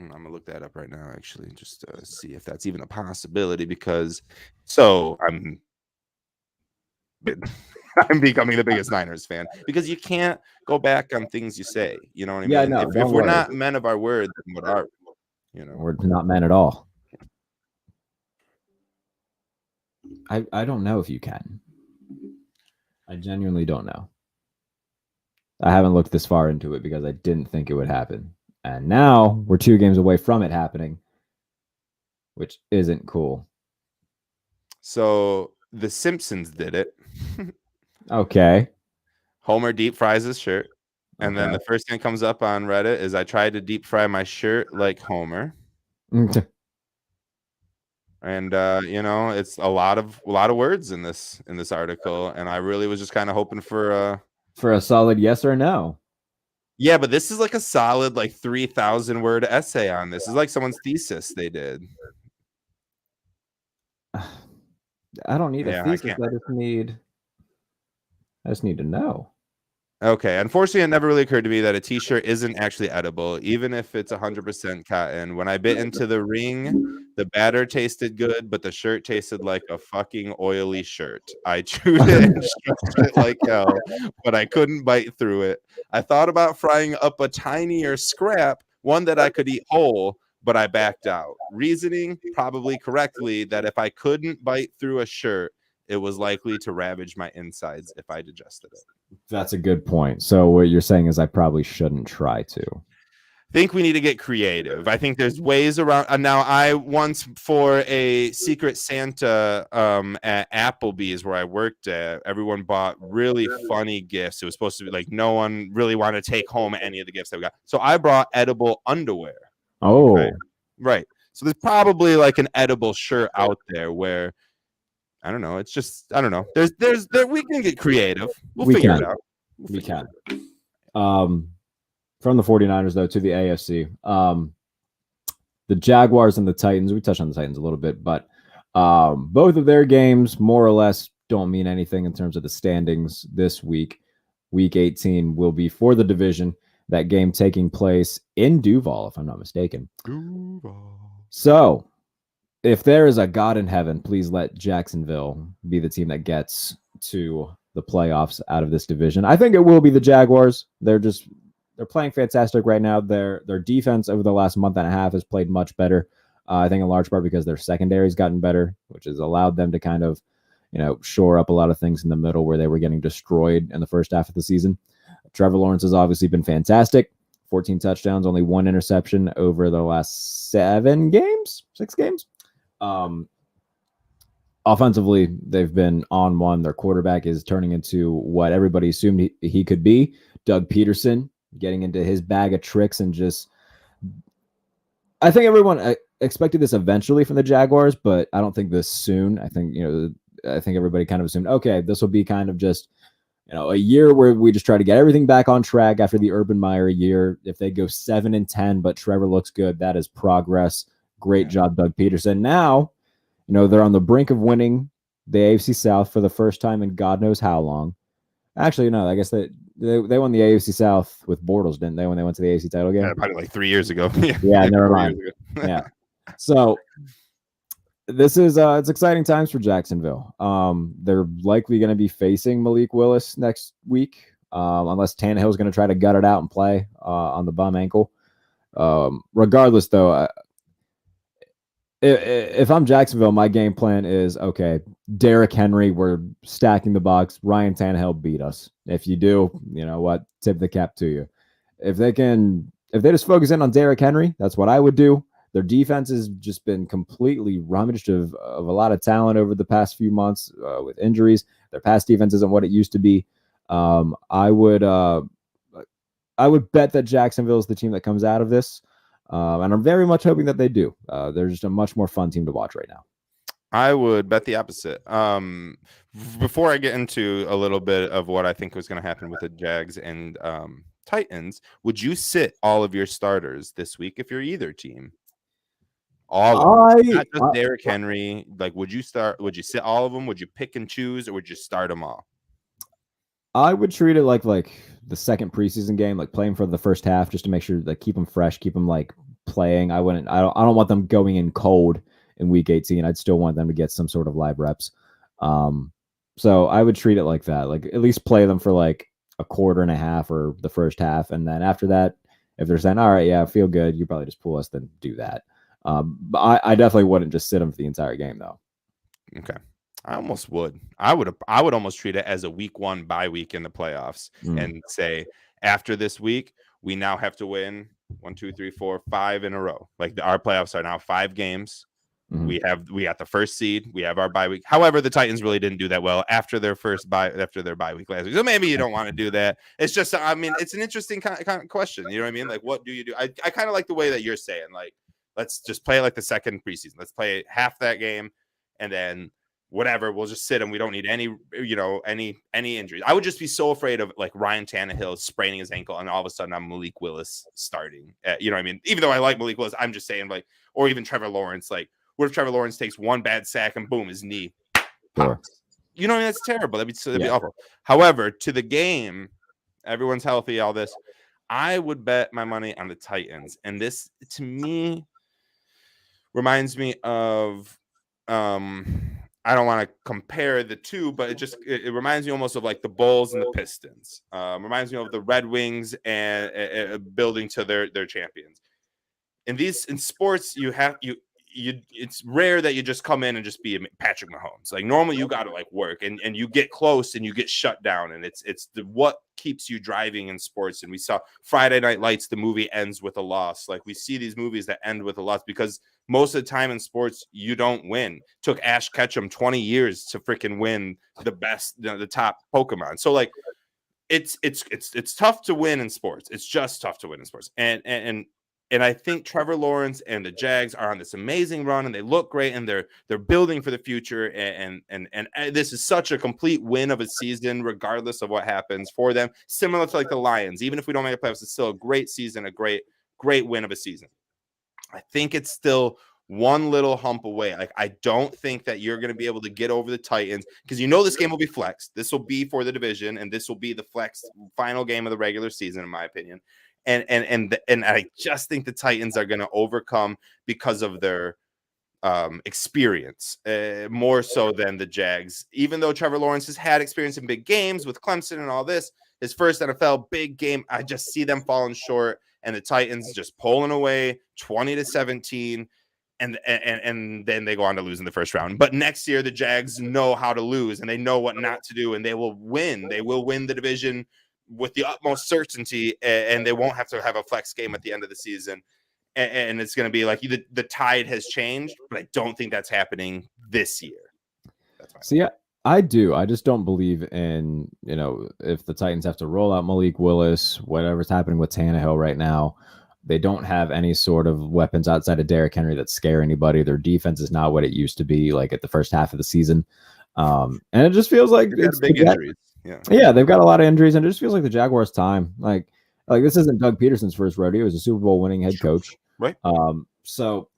B: gonna look that up right now, actually, just to see if that's even a possibility. Because I'm becoming the biggest Niners fan because you can't go back on things you say. You know what I mean?
A: Yeah, no,
B: if we're not men of our word, then what are we?
A: We're not men at all. I don't know if you can. I genuinely don't know. I haven't looked this far into it because I didn't think it would happen. And now we're 2 games away from it happening, which isn't cool.
B: So The Simpsons did it.
A: Okay.
B: Homer deep fries his shirt. And then the first thing that comes up on Reddit is I tried to deep fry my shirt like Homer. And it's a lot of words in this article, and I really was just kind of hoping for
A: a solid yes or no.
B: Yeah, but this is like a solid 3,000 word essay on this. It's like someone's thesis they did.
A: I don't need a thesis. I just need to know.
B: Okay. Unfortunately, it never really occurred to me that a t-shirt isn't actually edible, even if it's 100% cotton. When I bit into the ring, the batter tasted good, but the shirt tasted like a fucking oily shirt. I chewed it and stretched it like hell, but I couldn't bite through it. I thought about frying up a tinier scrap, one that I could eat whole, but I backed out. Reasoning, probably correctly, that if I couldn't bite through a shirt, it was likely to ravage my insides if I digested it.
A: That's a good point. So what you're saying is I probably shouldn't try to.
B: I think we need to get creative. I think there's ways around. Now, I once for a Secret Santa at Applebee's where I worked at, everyone bought really funny gifts. It was supposed to be like no one really wanted to take home any of the gifts that we got. So I brought edible underwear.
A: Oh,
B: right. So there's probably like an edible shirt out there where I don't know. It's just I don't know. There's we can get creative. We'll figure it out.
A: We can. From the 49ers though to the AFC, the Jaguars and the Titans. We touched on the Titans a little bit, but both of their games more or less don't mean anything in terms of the standings this week. Week 18 will be for the division. That game taking place in Duval, if I'm not mistaken.
B: Duval.
A: So, if there is a God in heaven, please let Jacksonville be the team that gets to the playoffs out of this division. I think it will be the Jaguars. They're playing fantastic right now. Their defense over the last month and a half has played much better. I think in large part because their secondary's gotten better, which has allowed them to kind of, shore up a lot of things in the middle where they were getting destroyed in the first half of the season. Trevor Lawrence has obviously been fantastic. 14 touchdowns, only 1 interception over the last 6 games. Offensively, they've been on one. Their quarterback is turning into what everybody assumed he could be. Doug Peterson getting into his bag of tricks and I think everyone expected this eventually from the Jaguars, but I don't think this soon. I think everybody kind of assumed, okay, this will be kind of just a year where we just try to get everything back on track after the Urban Meyer year. If they go 7-10, but Trevor looks good, that is progress. Great job, Doug Peterson. Now, they're on the brink of winning the AFC South for the first time in God knows how long. Actually, no, I guess they won the AFC South with Bortles, didn't they, when they went to the AFC title game?
B: Yeah, probably 3 years ago.
A: Yeah, never mind. Yeah. So this is it's exciting times for Jacksonville. They're likely going to be facing Malik Willis next week, unless Tannehill's going to try to gut it out and play on the bum ankle. Regardless, though, if I'm Jacksonville, my game plan is, okay, Derrick Henry, we're stacking the box. Ryan Tannehill beat us. If you do, you know what? Tip the cap to you. If they just focus in on Derrick Henry, that's what I would do. Their defense has just been completely rummaged of a lot of talent over the past few months with injuries. Their pass defense isn't what it used to be. I would bet that Jacksonville is the team that comes out of this. And I'm very much hoping that they do. They're just a much more fun team to watch right now.
B: I would bet the opposite. Before I get into a little bit of what I think was going to happen with the Jags and Titans, would you sit all of your starters this week if you're either team? All of them, not just Derrick Henry. Like, would you sit all of them? Would you pick and choose, or would you start them all?
A: I would treat it like the second preseason game, like playing for the first half, just to make sure, like, keep them fresh, keep them like playing. I don't want them going in cold in week 18. I'd still want them to get some sort of live reps. So I would treat it like that, like at least play them for like a quarter and a half or the first half, and then after that, if they're saying, all right, yeah, I feel good, you probably just pull us, then do that. But I definitely wouldn't just sit them for the entire game, though.
B: Okay. I almost would. I would almost treat it as a week 1 bye week in the playoffs and say, after this week, we now have to win 1, 2, 3, 4, 5 in a row. Like our playoffs are now 5 games. We got the first seed. We have our bye week. However, the Titans really didn't do that well after their bye week last week. So maybe you don't want to do that. It's just, I mean, it's an interesting kind of question. You know what I mean? Like, what do you do? I kind of like the way that you're saying, like, let's just play like the second preseason. Let's play half that game, and then whatever, we'll just sit them. We don't need any injuries. I would just be so afraid of like Ryan Tannehill spraining his ankle, and all of a sudden I'm Malik Willis starting. You know what I mean? Even though I like Malik Willis, I'm just saying, like, or even Trevor Lawrence. Like, what if Trevor Lawrence takes one bad sack and boom, his knee pops? You know what I mean? That's terrible. That'd be awful. However, to the game, everyone's healthy, all this. I would bet my money on the Titans. And this, to me, reminds me of I don't want to compare the two, but it reminds me almost of like the Bulls and the Pistons. Reminds me of the Red Wings and building to their champions. In sports, it's rare that you just come in and just be Patrick Mahomes. Like, normally you got to like work and you get close and you get shut down, and it's what keeps you driving in sports. And we saw Friday Night Lights, the movie ends with a loss. Like, we see these movies that end with a loss because most of the time in sports you don't win. It took Ash Ketchum 20 years to freaking win the best, the top Pokemon. So like, it's tough to win in sports. It's just tough to win in sports. And I think Trevor Lawrence and the Jags are on this amazing run, and they look great, and they're building for the future. And this is such a complete win of a season, regardless of what happens for them. Similar to like the Lions, even if we don't make the playoffs, it's still a great season, a great win of a season. I think it's still one little hump away. Like, I don't think that you're going to be able to get over the Titans, because this game will be flexed. This will be for the division, and this will be the flexed final game of the regular season, in my opinion. And I just think the Titans are going to overcome because of their experience, more so than the Jags. Even though Trevor Lawrence has had experience in big games with Clemson and all this, his first NFL big game, I just see them falling short, and the Titans just pulling away 20-17. And then they go on to lose in the first round. But next year, the Jags know how to lose, and they know what not to do, and they will win. They will win the division with the utmost certainty, and they won't have to have a flex game at the end of the season. And it's going to be like the tide has changed, but I don't think that's happening this year.
A: So yeah, I do. I just don't believe in, if the Titans have to roll out Malik Willis, whatever's happening with Tannehill right now, they don't have any sort of weapons outside of Derrick Henry that scare anybody. Their defense is not what it used to be, like at the first half of the season. And it just feels like it's
B: big injuries.
A: Yeah, they've got a lot of injuries, and it just feels like the Jaguars' time. Like this isn't Doug Peterson's first rodeo. He was a Super Bowl winning head coach.
B: Right.
A: So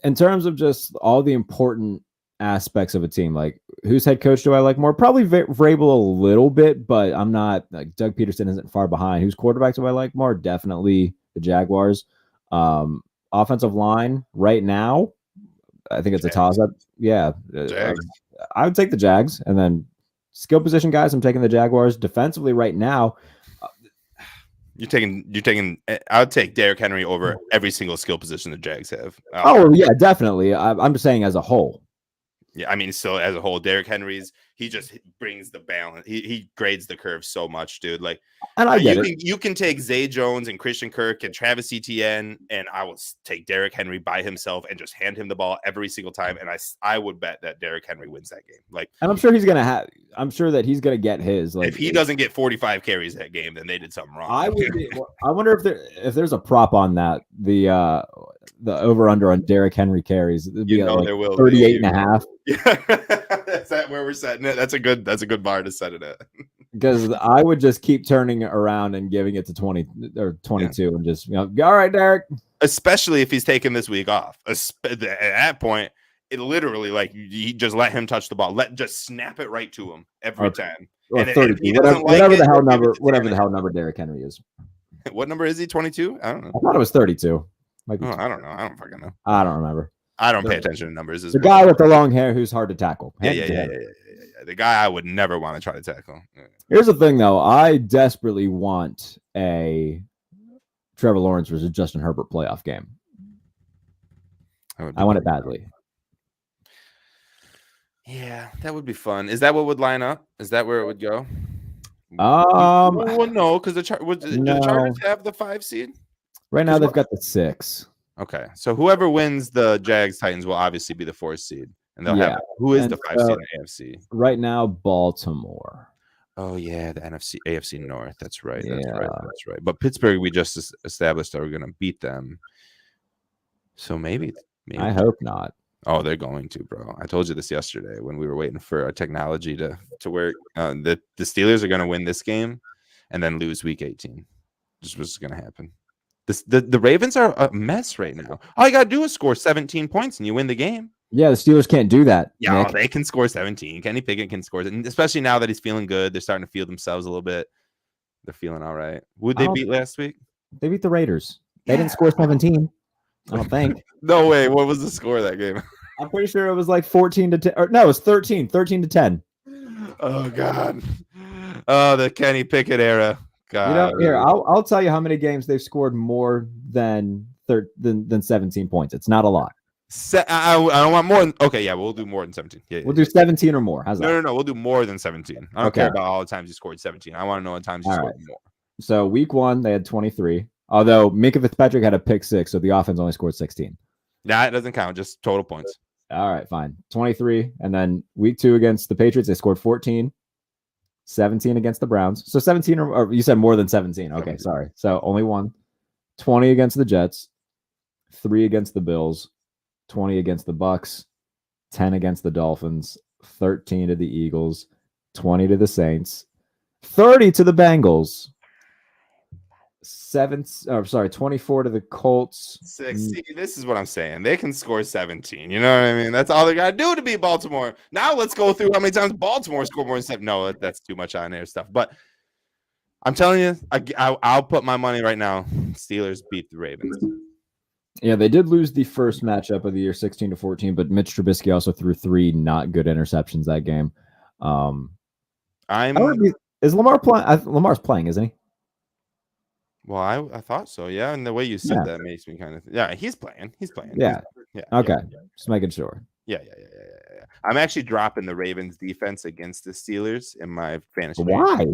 A: in terms of just all the important aspects of a team, like, whose head coach do I like more? Probably Vrabel a little bit, but I'm not, like, Doug Peterson isn't far behind. Whose quarterback do I like more? Definitely the Jaguars. Offensive line right now, I think it's a toss-up. Yeah. I would take the Jags, and then skill position guys, I'm taking the Jaguars. Defensively right now,
B: you're taking. I would take Derrick Henry over every single skill position the Jags have.
A: Oh yeah, definitely. I'm just saying as a whole.
B: Yeah, I mean, so as a whole, Derrick Henry's he just brings the balance. He grades the curve so much, dude. Like,
A: and I get it.
B: You can take Zay Jones and Christian Kirk and Travis Etienne, and I will take Derrick Henry by himself and just hand him the ball every single time. And I would bet that Derrick Henry wins that game. Like,
A: and I'm sure he's gonna have. I'm sure that he's gonna get his. Like,
B: if he doesn't get 45 carries that game, then they did something wrong.
A: I wonder if there's a prop on that. The over under on Derrick Henry carries. It'd be like
B: there will
A: 38 and a half.
B: Yeah, that's that where we're setting it. That's a good bar to set it at.
A: Because I would just keep turning around and giving it to 20 or 22 and just all right, Derek.
B: Especially if he's taking this week off. At that point, it literally like you just let him touch the ball. Just snap it right to him every time.
A: Or 30, whatever the hell number Derrick Henry is.
B: What number is he? 22? I don't know.
A: I thought it was 32.
B: I don't know. I don't fucking know.
A: I don't remember.
B: I don't pay attention to numbers.
A: The guy with the long hair who's hard to tackle.
B: Yeah. The guy I would never want to try to tackle. Yeah.
A: Here's the thing, though. I desperately want a Trevor Lawrence versus Justin Herbert playoff game. I want it badly.
B: Yeah, that would be fun. Is that what would line up? Is that where it would go?
A: Well,
B: no, because the Chargers have the 5 seed.
A: Right now, they've got the 6.
B: Okay, so whoever wins the Jags Titans will obviously be the 4th seed, and they'll have who is the 5 seed in the AFC
A: right now? Baltimore.
B: Oh yeah, the AFC North. That's right.
A: Yeah.
B: That's right. But Pittsburgh, we just established that we're going to beat them. So maybe.
A: I hope not.
B: Oh, they're going to, bro. I told you this yesterday when we were waiting for our technology to work. The Steelers are going to win this game and then lose Week 18. Just what's going to happen. The Ravens are a mess right now. All you got to do is score 17 points and you win the game.
A: Yeah, the Steelers can't do that.
B: Yeah, they can score 17. Kenny Pickett can score, and especially now that he's feeling good. They're starting to feel themselves a little bit. They're feeling all right. Would they beat last week?
A: They beat the Raiders. They didn't score 17. I don't think.
B: No way. What was the score of that game?
A: I'm pretty sure it was like 14 to 10. Or no, it was 13 to 10.
B: Oh God. Oh, the Kenny Pickett era. God.
A: Here I'll tell you how many games they've scored more than 17 points. It's not a lot.
B: I don't want more than. Okay, yeah, we'll do more than 17. Yeah,
A: we'll do 17 or more. How's that?
B: No. We'll do more than 17. I don't care about all the times you scored 17. I want to know what times you scored more.
A: So week 1 they had 23. Although Minkah Fitzpatrick had a pick 6, so the offense only scored 16.
B: Nah, it doesn't count. Just total points.
A: All right, fine. 23, and then week 2 against the Patriots they scored 14. 17 against the Browns. So 17 or you said more than 17. Okay, 17. Sorry. So only 1. 20 against the Jets. 3 against the Bills. 20 against the Bucks, 10 against the Dolphins, 13 to the Eagles, 20 to the Saints, 30 to the Bengals, 24 to the Colts.
B: 6. See, this is what I'm saying. They can score 17. You know what I mean? That's all they got to do to beat Baltimore. Now let's go through how many times Baltimore scored more than 7. No, that's too much on air stuff. But I'm telling you, I'll put my money right now. Steelers beat the Ravens.
A: Yeah, they did lose the first matchup of the year, 16-14, but Mitch Trubisky also threw 3 not good interceptions that game. Is Lamar playing? Lamar's playing, isn't he?
B: Well, I thought so, yeah. And the way you said that makes me kind of he's playing.
A: Yeah. Okay. Just making sure.
B: Yeah. I'm actually dropping the Ravens defense against the Steelers in my fantasy.
A: Why?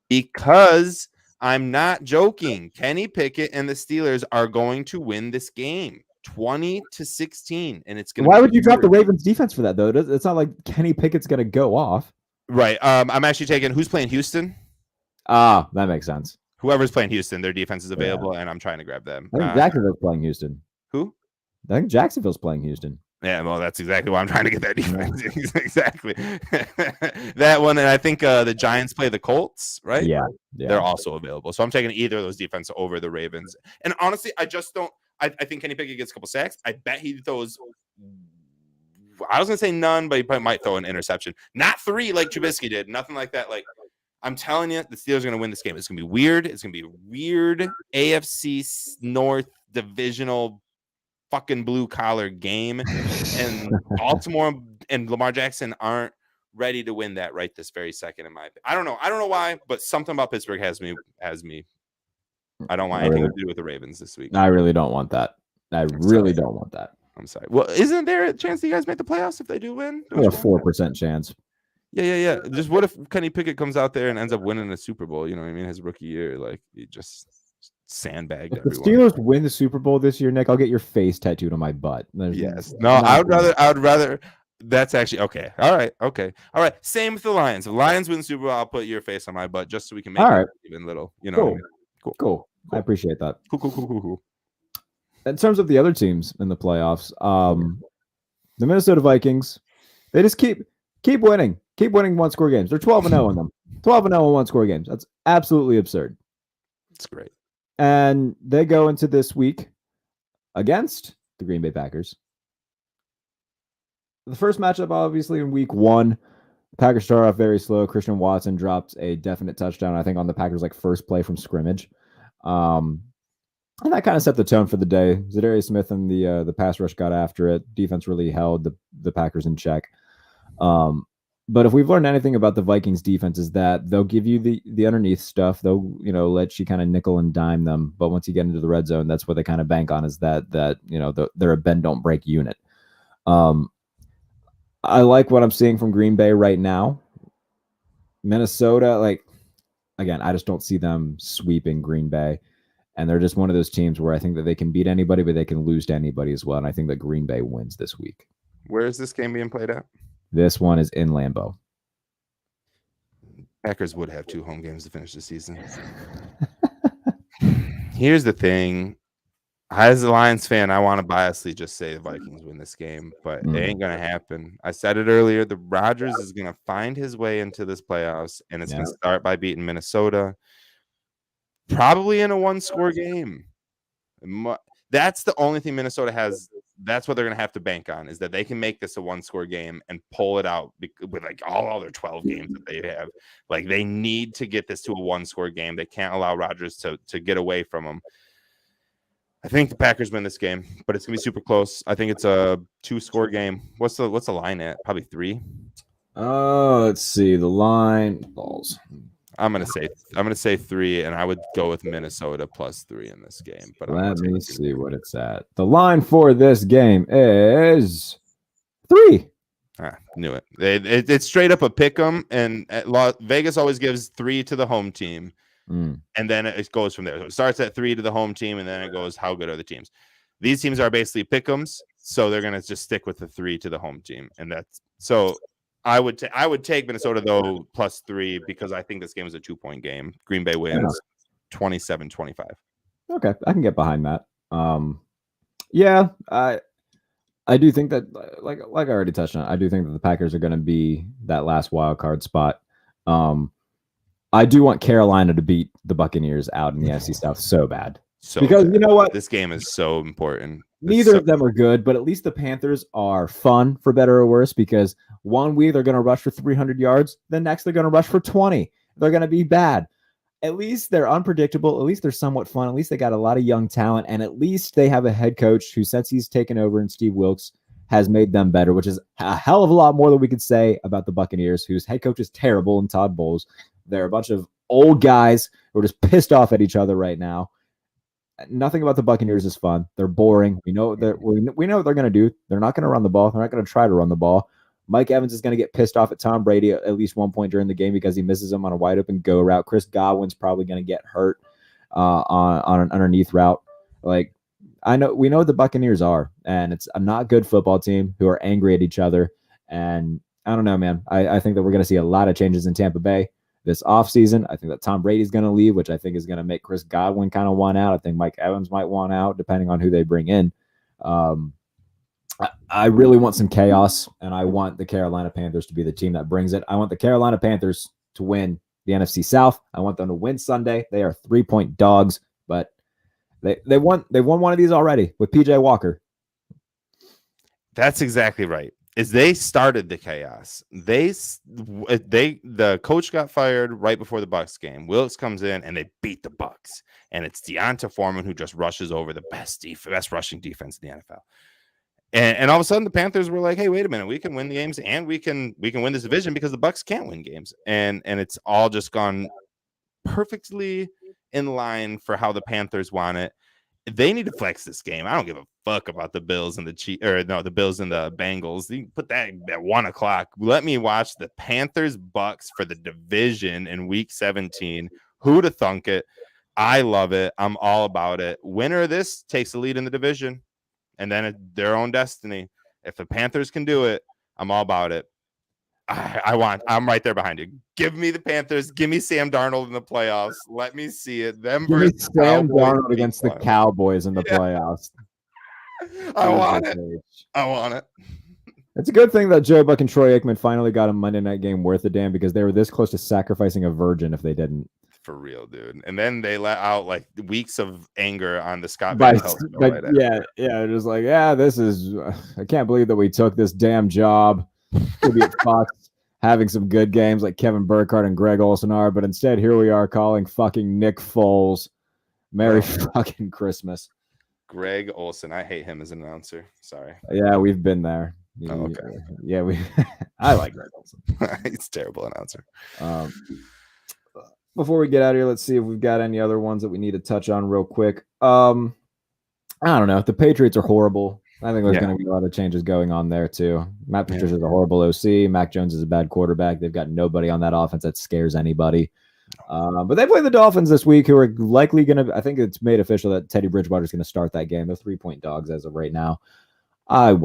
B: Because I'm not joking. Kenny Pickett and the Steelers are going to win this game 20-16. And it's going to.
A: Why would you drop the Ravens defense for that, though? It's not like Kenny Pickett's going to go off.
B: Right. I'm actually taking who's playing Houston.
A: That makes sense.
B: Whoever's playing Houston, their defense is available, and I'm trying to grab them.
A: I think Jacksonville's playing Houston.
B: Who?
A: I think Jacksonville's playing Houston.
B: Yeah, well, that's exactly why I'm trying to get that defense. Exactly. That one, and I think the Giants play the Colts, right?
A: Yeah.
B: They're also available. So I'm taking either of those defenses over the Ravens. And honestly, I just don't – I think Kenny Pickett gets a couple sacks. I bet he throws – I was going to say none, but he might throw an interception. Not 3 like Trubisky did. Nothing like that. Like, I'm telling you, the Steelers are going to win this game. It's going to be weird. It's going to be a weird AFC North divisional fucking blue collar game, and Baltimore and Lamar Jackson aren't ready to win that right this very second. In my opinion, I don't know why, but something about Pittsburgh has me. I don't want anything to do with the Ravens this week.
A: I really don't want that. I really don't want that.
B: I'm sorry. Well, isn't there a chance that you guys make the playoffs if they do win?
A: A 4% chance.
B: Yeah. Just what if Kenny Pickett comes out there and ends up winning a Super Bowl? You know what I mean? His rookie year, like he just sandbagged
A: If the
B: everyone.
A: Steelers win the Super Bowl this year, Nick, I'll get your face tattooed on my butt.
B: Yes. No, I would rather. That's actually okay. All right. Same with the Lions. If the Lions win the Super Bowl, I'll put your face on my butt just so we can make it even little. You know.
A: Cool.
B: What I mean?
A: Cool. I appreciate that.
B: Cool.
A: In terms of the other teams in the playoffs, the Minnesota Vikings, they just keep winning. Keep winning one-score games. They're 12-0 in them. 12-0 in one-score games. That's absolutely absurd.
B: It's great.
A: And they go into this week against the Green Bay Packers. The first matchup, obviously, in week 1, the Packers start off very slow. Christian Watson drops a definite touchdown, I think, on the Packers' first play from scrimmage. And that kind of set the tone for the day. Zadarius Smith and the pass rush got after it. Defense really held the Packers in check. But if we've learned anything about the Vikings defense is that they'll give you the underneath stuff. They'll let you kind of nickel and dime them. But once you get into the red zone, that's what they kind of bank on is that they're a bend don't break unit. I like what I'm seeing from Green Bay right now. Minnesota, again, I just don't see them sweeping Green Bay. And they're just one of those teams where I think that they can beat anybody, but they can lose to anybody as well. And I think that Green Bay wins this week.
B: Where is this game being played at?
A: This one is in Lambeau.
B: Packers would have 2 home games to finish the season. Here's the thing. As a Lions fan, I want to biasly just say the Vikings win this game, but it ain't going to happen. I said it earlier. The Rodgers is going to find his way into this playoffs, and it's going to start by beating Minnesota. Probably in a 1-score game. That's the only thing Minnesota has. That's what they're going to have to bank on is that they can make this a 1-score game and pull it out with all their 12 games that they have. They need to get this to a 1-score game. They can't allow Rodgers to get away from them. I think the Packers win this game, but it's going to be super close. I think it's a 2-score game. What's the line at? Probably 3.
A: Let's see. The line balls.
B: I'm gonna say 3, and I would go with Minnesota +3 in this game. But
A: let me see what it's at. The line for this game is 3.
B: Knew it. It's straight up a pick 'em, and Vegas always gives 3 to the home team, and then it goes from there. So it starts at 3 to the home team, and then it goes how good are the teams. These teams are basically pick 'ems, so they're gonna just stick with the 3 to the home team, and that's so. I would take Minnesota though +3 because I think this game is a 2-point game. Green Bay wins 27-25.
A: Okay, I can get behind that. Yeah, I do think that like I already touched on, I do think that the Packers are going to be that last wild card spot. I do want Carolina to beat the Buccaneers out in the NFC South so bad. Because you know what?
B: This game is so important.
A: Neither of them are good, but at least the Panthers are fun, for better or worse, because one week they're going to rush for 300 yards. The next they're going to rush for 20. They're going to be bad. At least they're unpredictable. At least they're somewhat fun. At least they got a lot of young talent. And at least they have a head coach who, since he's taken over and Steve Wilkes, has made them better, which is a hell of a lot more than we could say about the Buccaneers, whose head coach is terrible and Todd Bowles. They're a bunch of old guys who are just pissed off at each other right now. Nothing about the Buccaneers is fun. They're boring. We know that we know what they're going to do. They're not going to run the ball. They're not going to try to run the ball. Mike Evans is going to get pissed off at Tom Brady at least one point during the game because he misses him on a wide open go route. Chris Godwin's probably going to get hurt on an underneath route. We know what the Buccaneers are, and it's a not good football team who are angry at each other. And I don't know, man. I think that we're going to see a lot of changes in Tampa Bay this offseason. I think that Tom Brady's going to leave, which I think is going to make Chris Godwin kind of want out. I think Mike Evans might want out, depending on who they bring in. I really want some chaos, and I want the Carolina Panthers to be the team that brings it. I want the Carolina Panthers to win the NFC South. I want them to win Sunday. They are 3-point dogs, but they won one of these already with PJ Walker.
B: That's exactly right. They started the chaos. The coach got fired right before the Bucs game. Wilkes comes in and they beat the Bucs, and it's D'Onta Foreman who just rushes over the best rushing defense in the NFL. And all of a sudden the Panthers were like, hey, wait a minute, we can win the games and we can win this division because the Bucs can't win games. And it's all just gone perfectly in line for how the Panthers want it. they need to flex this game. I don't give a fuck about the Bills and the Bills and the Bengals. You can put that at 1:00. Let me watch the Panthers Bucks for the division in Week 17. Who to thunk it? I love it. I'm all about it. Winner of this takes the lead in the division, and then it's their own destiny. If the Panthers can do it, I'm all about it. I'm right there behind you. Give me the Panthers. Give me Sam Darnold in the playoffs. Let me see it. Them
A: Give me
B: versus
A: Sam
B: Cowboys
A: Darnold against the Cowboys in the playoffs.
B: I want it. I want it.
A: It's a good thing that Joe Buck and Troy Aikman finally got a Monday night game worth a damn, because they were this close to sacrificing a virgin if they didn't.
B: For real, dude. And then they let out like weeks of anger on the Scott
A: But,
B: Van Pelt show
A: yeah, just like, this is, I can't believe that we took this damn job to be Fox having some good games like Kevin Burkhardt and Greg Olsen are, but instead here we are calling fucking Nick Foles Merry fucking Christmas.
B: Greg Olsen, I hate him as an announcer. Sorry.
A: Yeah, we've been there.
B: Oh, okay.
A: Yeah, I like Greg Olsen.
B: He's a terrible announcer.
A: Before we get out of here, let's see if we've got any other ones that we need to touch on real quick. I don't know. The Patriots are horrible. I think there's going to be a lot of changes going on there too. Matt Patricia is a horrible OC. Mac Jones is a bad quarterback. They've got nobody on that offense that scares anybody. But they play the Dolphins this week, who are likely going to, I think it's made official that Teddy Bridgewater is going to start that game. They're 3-point dogs as of right now. What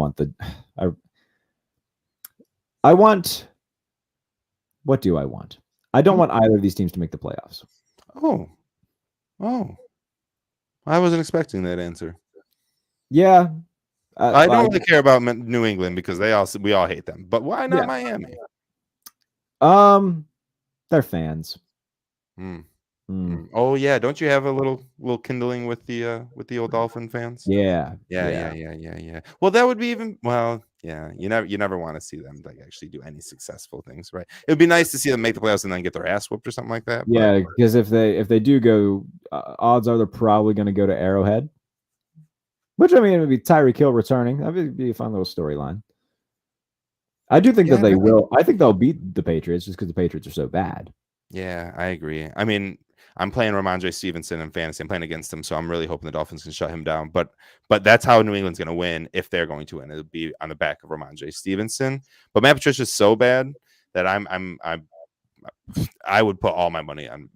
A: do I want? I don't want either of these teams to make the playoffs.
B: Oh. I wasn't expecting that answer.
A: Yeah.
B: I don't really care about New England because we all hate them. But why not Miami?
A: They're fans.
B: Oh yeah, don't you have a little kindling with the old Dolphin fans?
A: Yeah.
B: Well, that would be even you never want to see them like actually do any successful things, right? It would be nice to see them make the playoffs and then get their ass whooped or something like that.
A: Yeah, because if they do go, odds are they're probably going to go to Arrowhead, which I mean it would be Tyreek Hill returning. That would be a fun little storyline. I do think that they will. I think they'll beat the Patriots just because the Patriots are so bad.
B: Yeah, I agree. I mean, I'm playing Ramondre Stevenson in fantasy. I'm playing against him, so I'm really hoping the Dolphins can shut him down. But that's how New England's going to win if they're going to win. It'll be on the back of Ramondre Stevenson. But Matt Patricia's so bad that I would put all my money on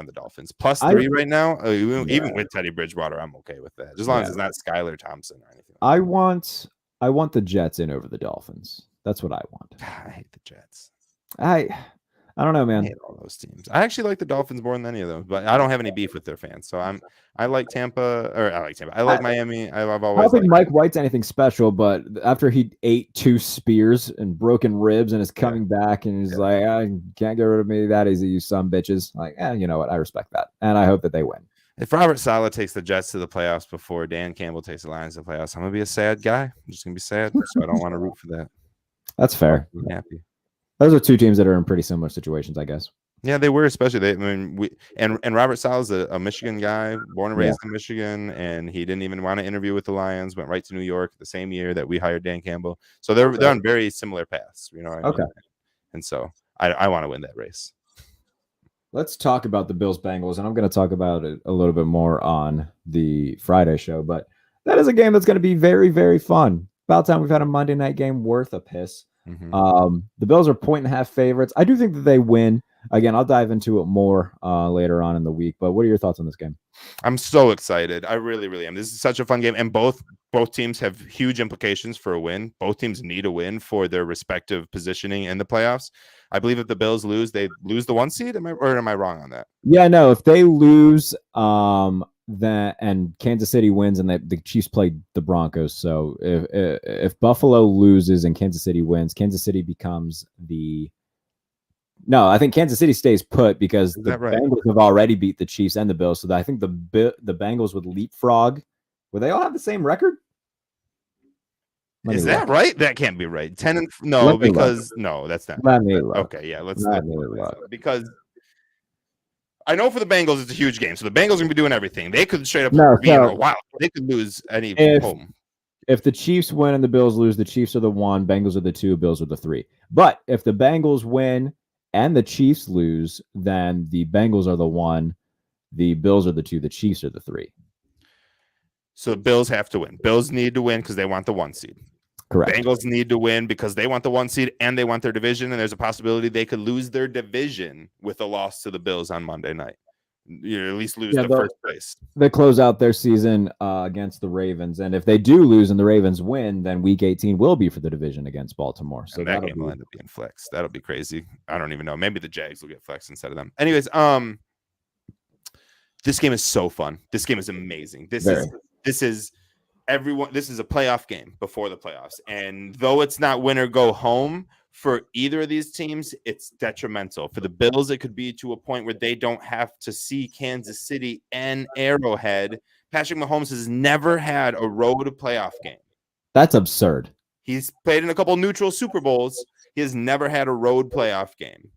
B: the Dolphins. +3 right now. Even with Teddy Bridgewater, I'm okay with that. As long as it's not Skylar Thompson or anything.
A: I want the Jets in over the Dolphins. That's what I want.
B: I hate the Jets.
A: I don't know, man.
B: I hate all those teams. I actually like the Dolphins more than any of them, but I don't have any beef with their fans. So I like Tampa. I like Miami. I've always.
A: I don't think Mike White's anything special, but after he ate 2 spears and broken ribs and is coming back and he's like, I can't get rid of me that easy, you son bitches. Like, you know what? I respect that, and I hope that they win.
B: If Robert Saleh takes the Jets to the playoffs before Dan Campbell takes the Lions to the playoffs, I'm gonna be a sad guy. I'm just gonna be sad, so I don't want to root for that.
A: That's fair.
B: I'm happy.
A: Those are 2 teams that are in pretty similar situations, I guess.
B: Yeah, they were, especially and Robert Saleh's a Michigan guy, born and raised in Michigan, and he didn't even want to interview with the Lions. Went right to New York the same year that we hired Dan Campbell. So they're on very similar paths, you know what I mean? And so I want to win that race.
A: Let's talk about the Bills Bengals, and I'm going to talk about it a little bit more on the Friday show. But that is a game that's going to be very, very fun. About time we've had a Monday night game worth a piss. The Bills are 1.5 favorites. I do think that they win. Again, I'll dive into it more later on in the week. But what are your thoughts on this game?
B: I'm so excited. I really, really am. This is such a fun game, and both teams have huge implications for a win. Both teams need a win for their respective positioning in the playoffs. I believe if the Bills lose, they lose the 1 seed. Am I wrong on that?
A: Yeah, no. If they lose, that and Kansas City wins, and the Chiefs play the Broncos. So if Buffalo loses and Kansas City wins, Kansas City becomes I think Kansas City stays put because the Bengals have already beat the Chiefs and the Bills. So I think the Bengals would leapfrog. Would they all have the same record?
B: Is that right? That can't be right. 10 no, because no, that's not. Okay, yeah, let's because I know for the Bengals it's a huge game, so the Bengals are gonna be doing everything. They could straight up they could lose any home.
A: If the Chiefs win and the Bills lose, the Chiefs are the 1, Bengals are the 2, Bills are the 3. But if the Bengals win and the Chiefs lose, then the Bengals are the 1, the Bills are the 2, the Chiefs are the 3.
B: So the Bills have to win. Bills need to win because they want the 1 seed.
A: Correct.
B: Bengals need to win because they want the 1 seed and they want their division. And there's a possibility they could lose their division with a loss to the Bills on Monday night. You at least lose the first place.
A: They close out their season against the Ravens, and if they do lose and the Ravens win, then Week 18 will be for the division against Baltimore. So
B: that game will end up being flexed. That'll be crazy. I don't even know. Maybe the Jags will get flexed instead of them. Anyways, this game is so fun. This game is amazing. This is everyone. This is a playoff game before the playoffs, and though it's not win or go home. For either of these teams, it's detrimental. For the Bills, it could be to a point where they don't have to see Kansas City and Arrowhead. Patrick Mahomes has never had a road playoff game.
A: That's absurd.
B: He's played in a couple neutral Super Bowls. He has never had a road playoff game.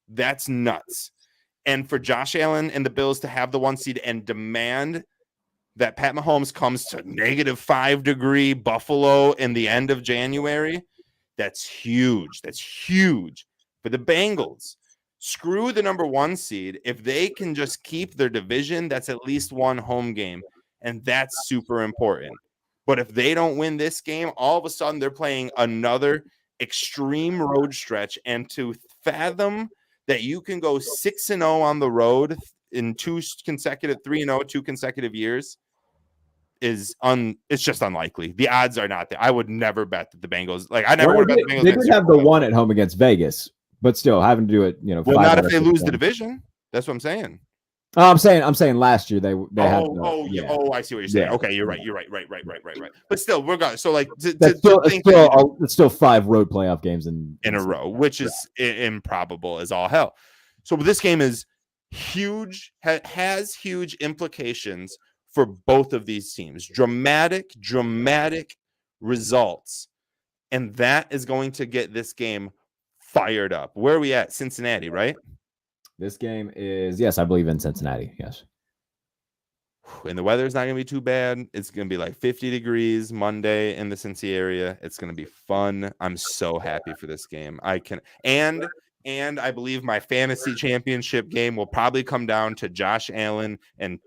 B: That's nuts. And for Josh Allen and the Bills to have the 1 seed and demand that Pat Mahomes comes to -5-degree Buffalo in the end of January, that's huge. That's huge. For the Bengals, screw the number 1 seed. If they can just keep their division, that's at least 1 home game. And that's super important. But if they don't win this game, all of a sudden they're playing another extreme road stretch. And to fathom that you can go 6-0 on the road in 2 consecutive years it's just unlikely. The odds are not there. I would never bet that the Bengals I never would bet the Bengals.
A: They did have the 1 at home against Vegas, but still having to do it,
B: well, not if they lose the division. That's what I'm saying.
A: Oh, I'm saying last year they had.
B: I see what you're saying. Yeah. Okay, you're right. Right. But still, regardless, so
A: it's still 5 road playoff games in
B: a row, which is improbable as all hell. So this game is huge, has huge implications for both of these teams. Dramatic results. And that is going to get this game fired up. Where are we at? Cincinnati, right?
A: This game is, yes, I believe in Cincinnati. Yes.
B: And the weather's not going to be too bad. It's going to be like 50 degrees Monday in the Cincy area. It's going to be fun. I'm so happy for this game. And I believe my fantasy championship game will probably come down to Josh Allen and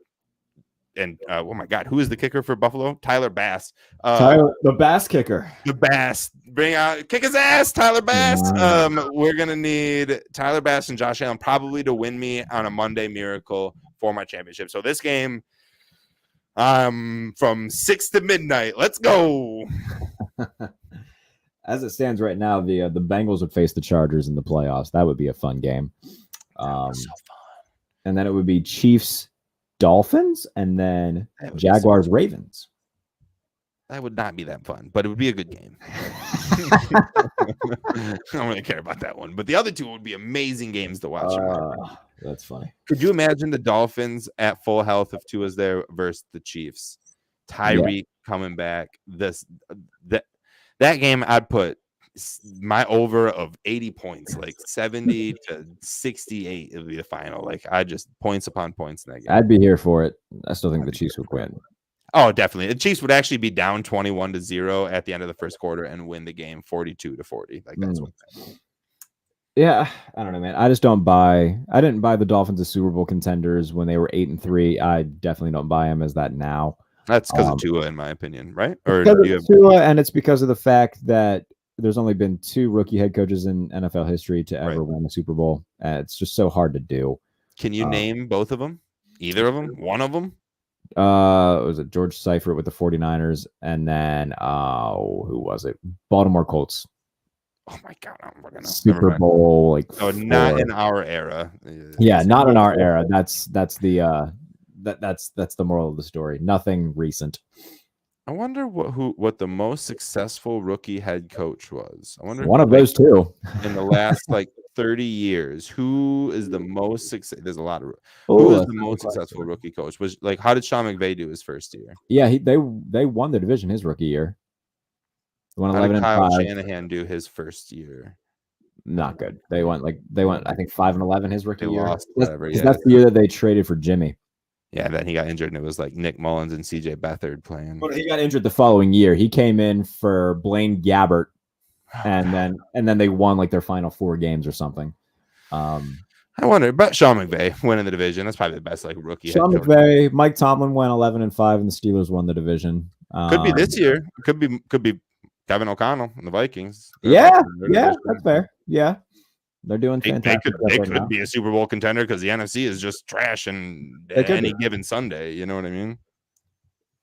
B: oh my God, who is the kicker for Buffalo? Tyler Bass.
A: The Bass kicker.
B: The Bass. Kick his ass, Tyler Bass. We're gonna need Tyler Bass and Josh Allen probably to win me on a Monday Miracle for my championship. So this game, from 6 to midnight. Let's go.
A: As it stands right now, the Bengals would face the Chargers in the playoffs. That would be a fun game. So fun. And then it would be Chiefs Dolphins, and then Jaguars Ravens.
B: That would not be that fun, but it would be a good game. I don't really care about that one, but the other two would be amazing games to watch.
A: That's funny.
B: Could you imagine the Dolphins at full health if Tua's there versus the Chiefs? Tyreek coming back. That game, I'd put my over of 80 points, like 70 to 68 would be the final. I just points upon points in that game.
A: I'd be here for it. I still think the Chiefs would win.
B: Oh, definitely. The Chiefs would actually be down 21-0 at the end of the first quarter and win the game 42-40. That's what.
A: Yeah, I don't know, man. I just don't buy. I didn't buy the Dolphins as Super Bowl contenders when they were 8-3. I definitely don't buy them as that now.
B: That's because of Tua, in my opinion, right?
A: Or Tua, and it's because of the fact that there's only been 2 rookie head coaches in NFL history to ever win a Super Bowl. It's just so hard to do.
B: Can you name both of them? Either of them? One of them?
A: Was it George Seifert with the 49ers? And then, who was it? Baltimore Colts.
B: Oh my God.
A: Super Bowl.
B: Not in our era.
A: Yeah, not in our era. That's the moral of the story. Nothing recent.
B: I wonder what the most successful rookie head coach was. I wonder
A: one of those two
B: in the last 30 years. Who is the most successful? There's a lot of who is the most successful rookie coach? Was how did Sean McVay do his first year?
A: Yeah, they won the division his rookie year.
B: How did Kyle Shanahan do his first year?
A: Not good. They went I think 5-11 his rookie year.
B: Lost,
A: that's the year that they traded for Jimmy.
B: Yeah, then he got injured, and it was Nick Mullins and CJ Beathard playing.
A: But he got injured the following year. He came in for Blaine Gabbert, and then they won their final 4 games or something.
B: I wonder, but Sean McVay winning the division. That's probably the best like rookie.
A: Sean
B: head coach.
A: McVay, Mike Tomlin went 11-5, and the Steelers won the division.
B: Could be this year. Could be Kevin O'Connell and the Vikings.
A: Yeah, that's fair. Yeah, they're doing fantastic.
B: They could be a Super Bowl contender because the NFC is just trash and any given Sunday. You know what I mean?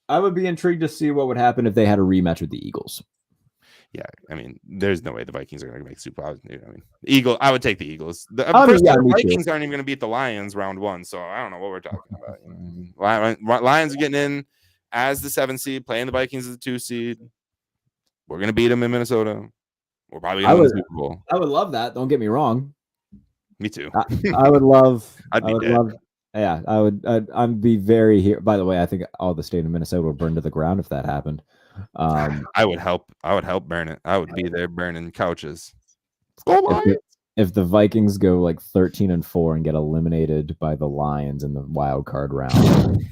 A: I would be intrigued to see what would happen if they had a rematch with the Eagles.
B: Yeah, I mean, there's no way the Vikings are going to make Super Bowl. I mean, I would take the Eagles. The Vikings aren't even going to beat the Lions round 1, so I don't know what we're talking about. You know? Lions are getting in as the 7th seed, playing the Vikings as the 2 seed. We're going to beat them in Minnesota. We're probably going to win the Super Bowl.
A: I would love that. Don't get me wrong.
B: Me too.
A: I would love.
B: I'd be dead.
A: Yeah, I would. I'd be very here. By the way, I think all the state of Minnesota would burn to the ground if that happened.
B: I would help burn it. I would be there burning couches.
A: If the Vikings go like 13-4 and get eliminated by the Lions in the wild card round,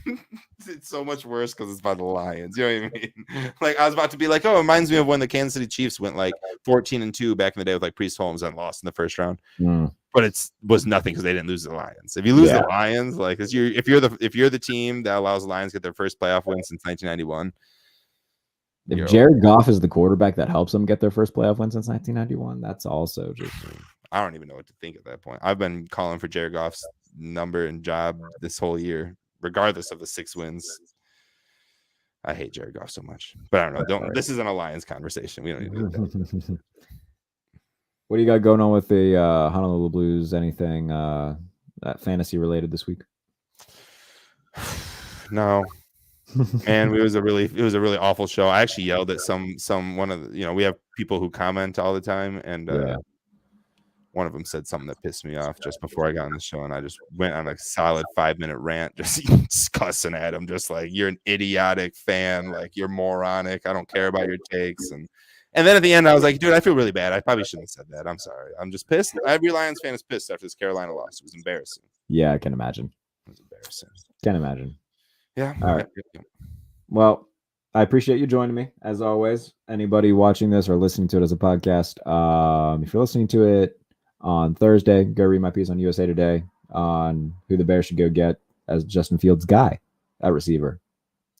B: it's so much worse because it's by the Lions. You know what I mean? Like I was about to be like, oh, it reminds me of when the Kansas City Chiefs went like 14-2 back in the day with like Priest Holmes and lost in the first round. But it was nothing because they didn't lose the Lions. If you lose the Lions, like if you're the team that allows the Lions to get their first playoff win since 1991.
A: If Jared Goff is the quarterback that helps them get their first playoff win since 1991, that's also just.
B: I don't even know what to think at that point. I've been calling for Jared Goff's number and job this whole year, regardless of the 6 wins. I hate Jared Goff so much, but I don't know. This isn't a Lions conversation. We don't need to do that.
A: What do you got going on with the Honolulu Blues? Anything fantasy related this week?
B: No. And it was a really awful show. I actually yelled at one of the, we have people who comment all the time, and one of them said something that pissed me off just before I got on the show, and I just went on a solid 5-minute rant, just cussing at him, just like, you're an idiotic fan, like you're moronic. I don't care about your takes, and then at the end I was like, dude, I feel really bad. I probably shouldn't have said that. I'm sorry. I'm just pissed. Every Lions fan is pissed after this Carolina loss. It was embarrassing.
A: Yeah, I can imagine.
B: It was embarrassing.
A: Can imagine.
B: Yeah.
A: All right. Well, I appreciate you joining me as always. Anybody watching this or listening to it as a podcast, if you're listening to it on Thursday, go read my piece on USA Today on who the Bears should go get as Justin Fields' guy at receiver,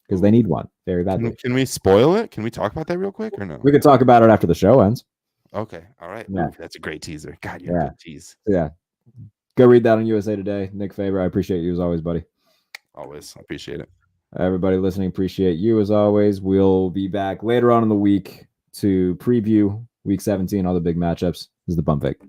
A: because they need one very badly.
B: Can we spoil it? Can we talk about that real quick or no?
A: We could talk about it after the show ends.
B: Okay. All right.
A: Yeah.
B: Ooh, that's a great teaser. God, you're a good tease.
A: Yeah. Go read that on USA Today. Nick Faber, I appreciate you as always, buddy.
B: Always. I appreciate it.
A: Everybody listening, appreciate you as always. We'll be back later on in the week to preview Week 17, all the big matchups. This is the Pump Fake.